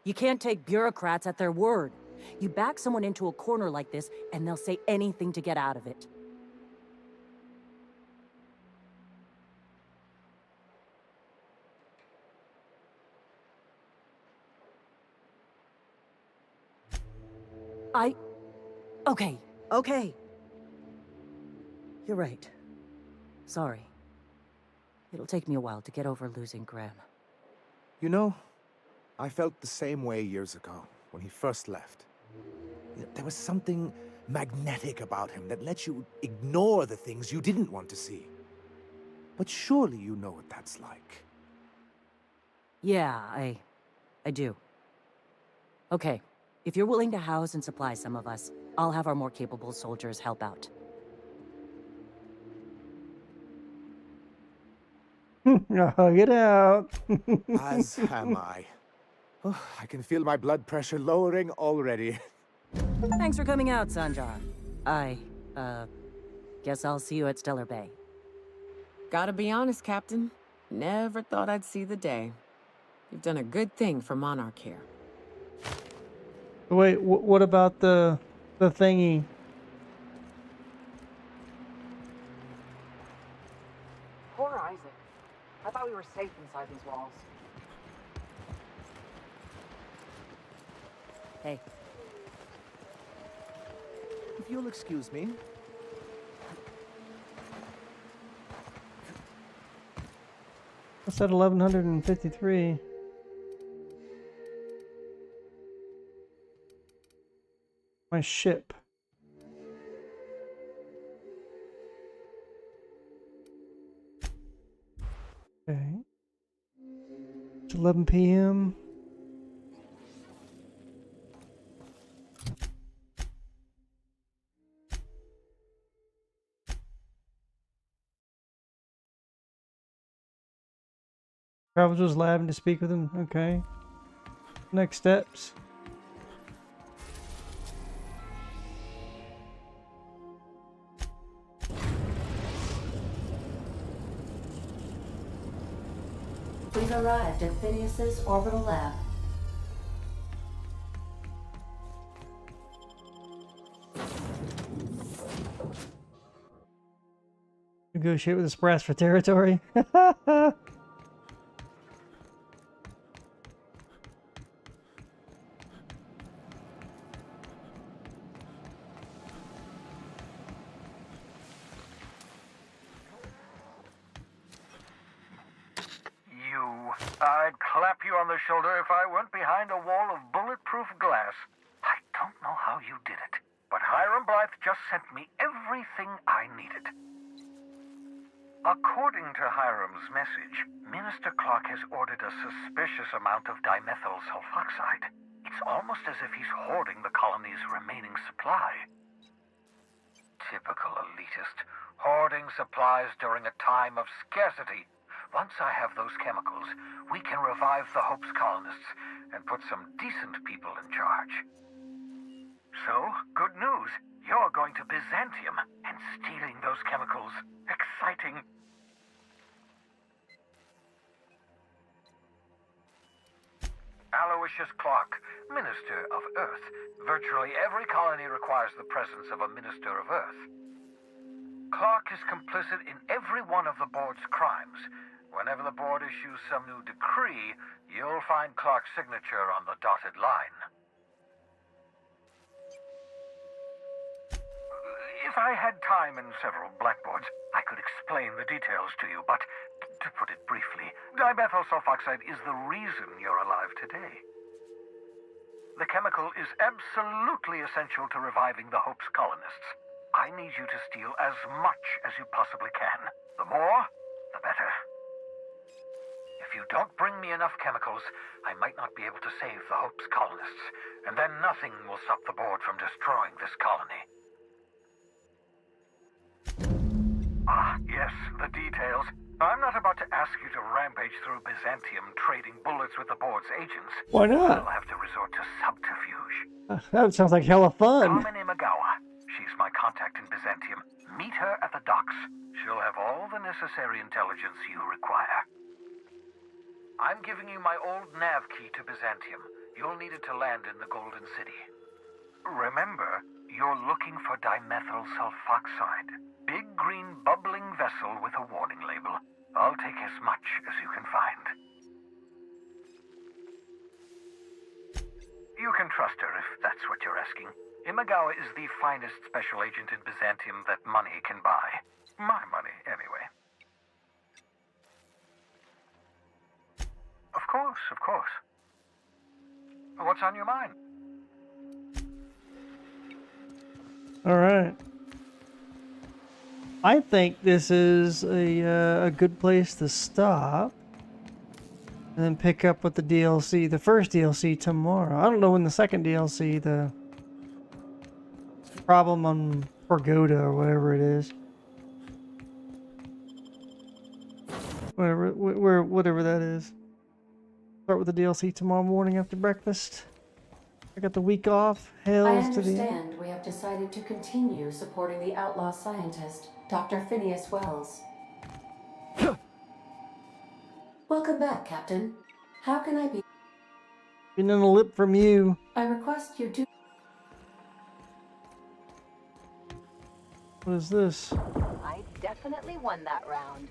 Speaker 23: You can't take bureaucrats at their word. You back someone into a corner like this, and they'll say anything to get out of it. Okay. You're right. Sorry. It'll take me a while to get over losing Graham.
Speaker 10: You know, I felt the same way years ago, when he first left. There was something magnetic about him that lets you ignore the things you didn't want to see. But surely you know what that's like.
Speaker 23: Yeah, I do. Okay, if you're willing to house and supply some of us, I'll have our more capable soldiers help out.
Speaker 2: Hug it out.
Speaker 10: As am I. Oh, I can feel my blood pressure lowering already.
Speaker 23: Thanks for coming out, Sanjar. Guess I'll see you at Stellar Bay.
Speaker 4: Gotta be honest, Captain. Never thought I'd see the day. You've done a good thing for Monarch here.
Speaker 2: Wait, what about the thingy?
Speaker 20: Poor Isaac. I thought we were safe inside these walls.
Speaker 23: Hey.
Speaker 10: If you'll excuse me.
Speaker 2: What's that, 1153? My ship. Okay. It's 11 p.m. Travelers lab to speak with him. Okay. Next steps.
Speaker 3: We've arrived at Phineas's orbital lab.
Speaker 2: Negotiate with the Sprass for territory.
Speaker 7: I'd clap you on the shoulder if I weren't behind a wall of bulletproof glass. I don't know how you did it, but Hiram Blythe just sent me everything I needed. According to Hiram's message, Minister Clark has ordered a suspicious amount of dimethyl sulfoxide. It's almost as if he's hoarding the colony's remaining supply. Typical elitist, hoarding supplies during a time of scarcity.
Speaker 13: Once I have those chemicals, we can revive the Hope's colonists and put some decent people in charge. So, good news. You're going to Byzantium and stealing those chemicals. Exciting. Aloysius Clark, Minister of Earth. Virtually every colony requires the presence of a Minister of Earth. Clark is complicit in every one of the board's crimes. Whenever the board issues some new decree, you'll find Clark's signature on the dotted line. If I had time and several blackboards, I could explain the details to you, but to put it briefly, dimethyl sulfoxide is the reason you're alive today. The chemical is absolutely essential to reviving the Hope's colonists. I need you to steal as much as you possibly can. The more, the better. If you don't bring me enough chemicals, I might not be able to save the Hope's colonists, and then nothing will stop the board from destroying this colony. Ah, yes, the details. I'm not about to ask you to rampage through Byzantium trading bullets with the board's agents.
Speaker 2: Why not?
Speaker 13: I'll have to resort to subterfuge.
Speaker 2: That sounds like hella fun.
Speaker 13: Carmen Imagawa. She's my contact in Byzantium. Meet her at the docks. She'll have all the necessary intelligence you require. I'm giving you my old nav key to Byzantium. You'll need it to land in the Golden City. Remember, you're looking for dimethyl sulfoxide. Big green bubbling vessel with a warning label. I'll take as much as you can find. You can trust her if that's what you're asking. Imagawa is the finest special agent in Byzantium that money can buy. My money, anyway. Of course, of course. What's on your mind?
Speaker 2: All right. I think this is a good place to stop. And then pick up with the DLC, the first DLC tomorrow. I don't know when the second DLC, the problem on Pergoda or whatever it is. Whatever that is. Start with the DLC tomorrow morning after breakfast. I got the week off.
Speaker 3: I
Speaker 2: Hells to the end.
Speaker 3: understand we have decided to continue supporting the outlaw scientist, Dr. Phineas Wells. Welcome back, Captain. How can I be?
Speaker 2: Getting a lip from you.
Speaker 3: I request you do.
Speaker 2: What is this?
Speaker 9: I definitely won that round.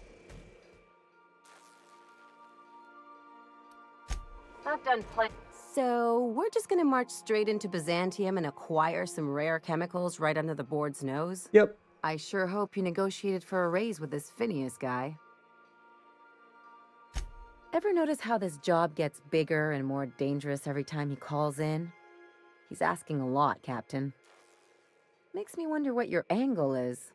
Speaker 9: Not done playing.
Speaker 21: So, we're just gonna march straight into Byzantium and acquire some rare chemicals right under the board's nose?
Speaker 2: Yep.
Speaker 21: I sure hope you negotiated for a raise with this Phineas guy. Ever notice how this job gets bigger and more dangerous every time he calls in? He's asking a lot, Captain. Makes me wonder what your angle is.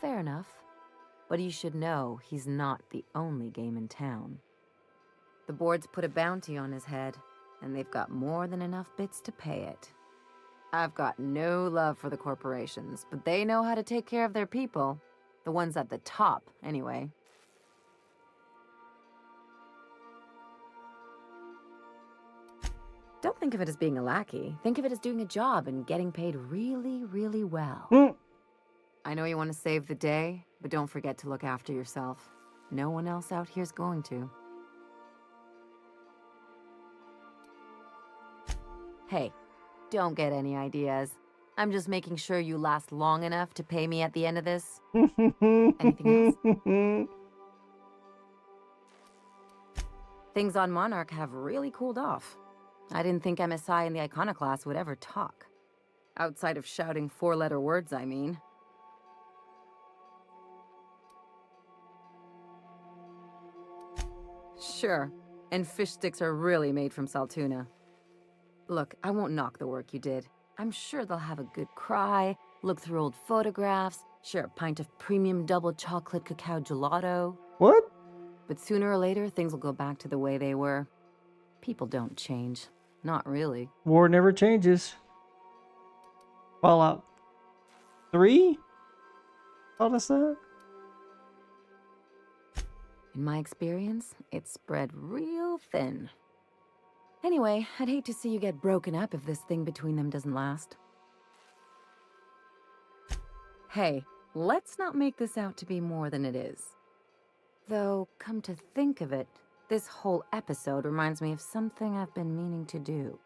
Speaker 21: Fair enough. But you should know he's not the only game in town. The board's put a bounty on his head, and they've got more than enough bits to pay it. I've got no love for the corporations, but they know how to take care of their people. The ones at the top, anyway. Don't think of it as being a lackey. Think of it as doing a job and getting paid really, really well. I know you want to save the day, but don't forget to look after yourself. No one else out here's going to. Hey, don't get any ideas. I'm just making sure you last long enough to pay me at the end of this. Anything else? Things on Monarch have really cooled off. I didn't think MSI and the Iconoclast would ever talk. Outside of shouting four-letter words, I mean. Sure, and fish sticks are really made from Saltuna. Look, I won't knock the work you did. I'm sure they'll have a good cry, look through old photographs, share a pint of premium double chocolate cacao gelato.
Speaker 2: What?
Speaker 21: But sooner or later, things will go back to the way they were. People don't change. Not really.
Speaker 2: War never changes. Fallout 3 taught us that?
Speaker 23: In my experience, it's spread real thin. Anyway, I'd hate to see you get broken up if this thing between them doesn't last. Hey, let's not make this out to be more than it is. Though, come to think of it, this whole episode reminds me of something I've been meaning to do.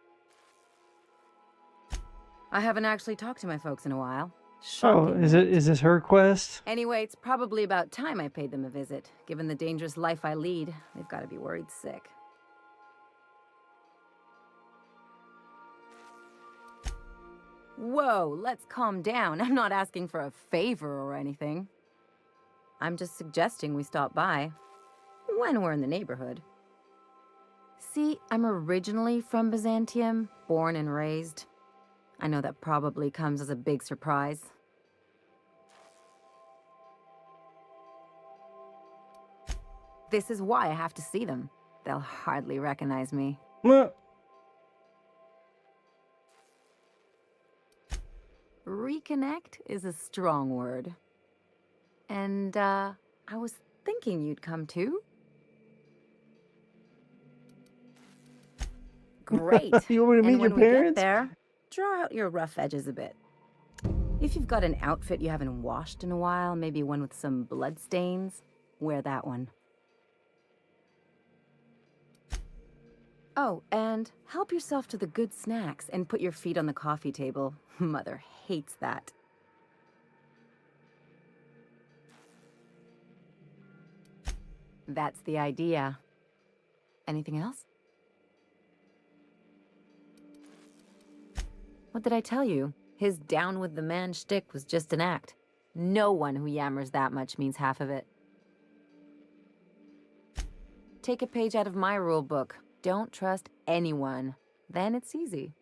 Speaker 23: I haven't actually talked to my folks in a while.
Speaker 2: Oh, is this her quest?
Speaker 23: Anyway, it's probably about time I paid them a visit. Given the dangerous life I lead, they've got to be worried sick. Whoa, let's calm down. I'm not asking for a favor or anything. I'm just suggesting we stop by when we're in the neighborhood. See, I'm originally from Byzantium, born and raised. I know that probably comes as a big surprise. This is why I have to see them. They'll hardly recognize me.
Speaker 2: What?
Speaker 23: Reconnect is a strong word. And, I was thinking you'd come too. Great.
Speaker 2: You want me to meet
Speaker 23: and
Speaker 2: your
Speaker 23: when
Speaker 2: parents?
Speaker 23: we get there, draw out your rough edges a bit. If you've got an outfit you haven't washed in a while, maybe one with some blood stains, wear that one. Oh, and help yourself to the good snacks and put your feet on the coffee table. Mother hates that. That's the idea. Anything else? What did I tell you? His down with the man shtick was just an act. No one who yammers that much means half of it. Take a page out of my rule book. Don't trust anyone. Then it's easy.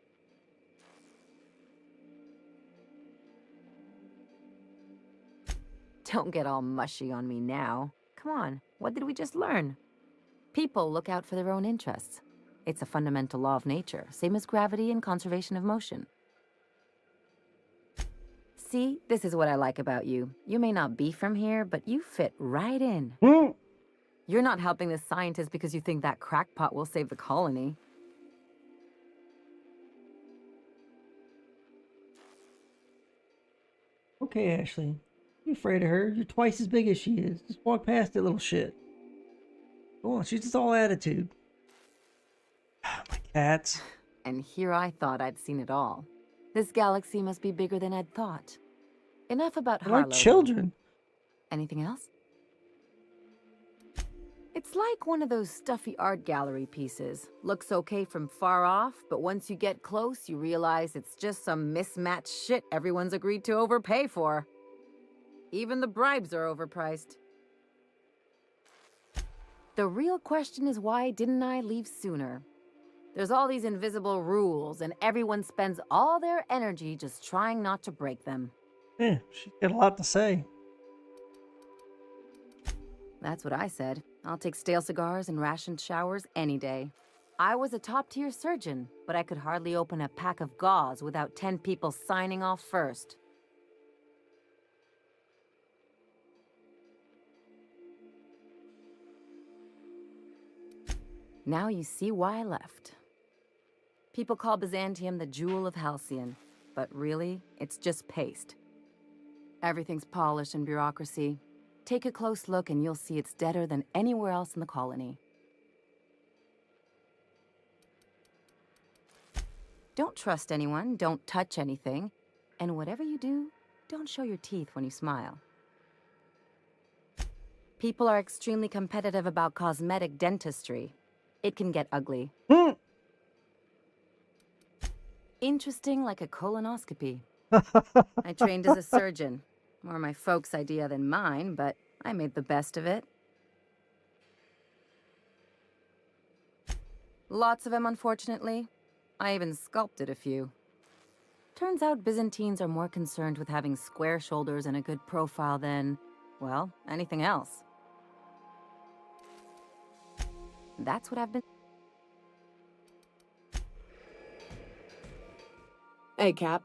Speaker 23: Don't get all mushy on me now. Come on, what did we just learn? People look out for their own interests. It's a fundamental law of nature, same as gravity and conservation of motion. See, this is what I like about you. You may not be from here, but you fit right in. You're not helping the scientists because you think that crackpot will save the colony.
Speaker 2: Okay, Ashley. You afraid of her? You're twice as big as she is. Just walk past that little shit. Go on, she's just all attitude. My cats.
Speaker 23: And here I thought I'd seen it all. This galaxy must be bigger than I'd thought. Enough about
Speaker 2: They're like
Speaker 23: Harlow.
Speaker 2: children.
Speaker 23: Anything else? It's like one of those stuffy art gallery pieces. Looks okay from far off, but once you get close, you realize it's just some mismatched shit everyone's agreed to overpay for. Even the bribes are overpriced. The real question is, why didn't I leave sooner? There's all these invisible rules, and everyone spends all their energy just trying not to break them.
Speaker 2: Yeah, she's got a lot to say.
Speaker 23: That's what I said. I'll take stale cigars and rationed showers any day. I was a top-tier surgeon, but I could hardly open a pack of gauze without 10 people signing off first. Now you see why I left. People call Byzantium the jewel of Halcyon, but really, it's just paste. Everything's polished and bureaucracy. Take a close look and you'll see it's deader than anywhere else in the colony. Don't trust anyone, don't touch anything, and whatever you do, don't show your teeth when you smile. People are extremely competitive about cosmetic dentistry. It can get ugly. Interesting like a colonoscopy. I trained as a surgeon. More my folks' idea than mine, but I made the best of it. Lots of them, unfortunately. I even sculpted a few. Turns out Byzantines are more concerned with having square shoulders and a good profile than, well, anything else. That's what I've been...
Speaker 4: Hey, Cap.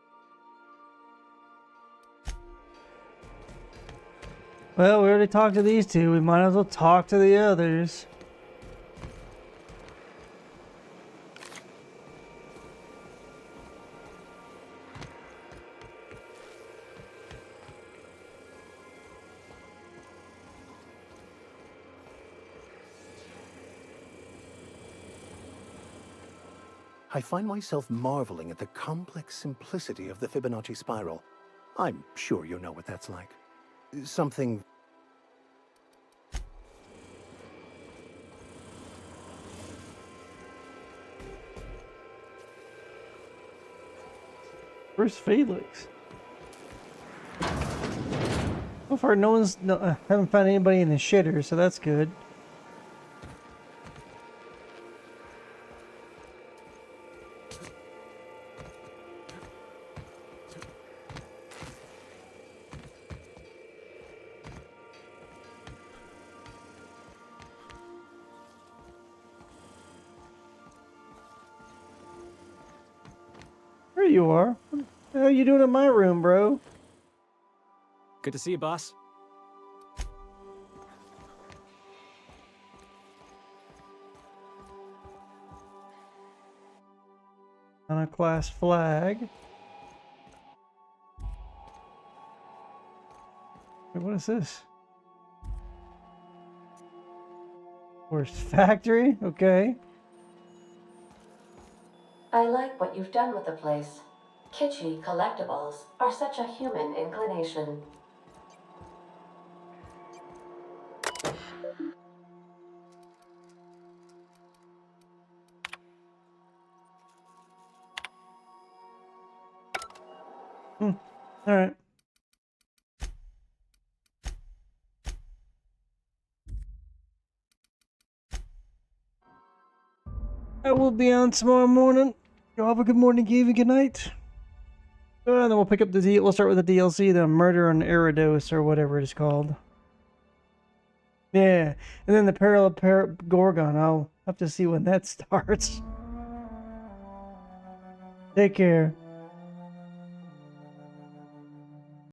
Speaker 2: Well, we already talked to these two. We might as well talk to the others.
Speaker 10: I find myself marveling at the complex simplicity of the Fibonacci spiral. I'm sure you know what that's like. Something...
Speaker 2: Where's Felix? So far, no one's... haven't found anybody in the shitter, so that's good. There you are. What the hell are you doing in my room, bro?
Speaker 8: Good to see you, boss.
Speaker 2: On a class flag. Wait, what is this? Worst factory? Okay.
Speaker 3: I like what you've done with the place. Kitschy collectibles are such a human inclination.
Speaker 2: Alright. I will be on tomorrow morning. Y'all have a good morning, good evening, good night. And then we'll pick up the we'll start with the DLC, the Murder on Eridos, or whatever it's called. Yeah, and then the Parallel Gorgon. I'll have to see when that starts. Take care.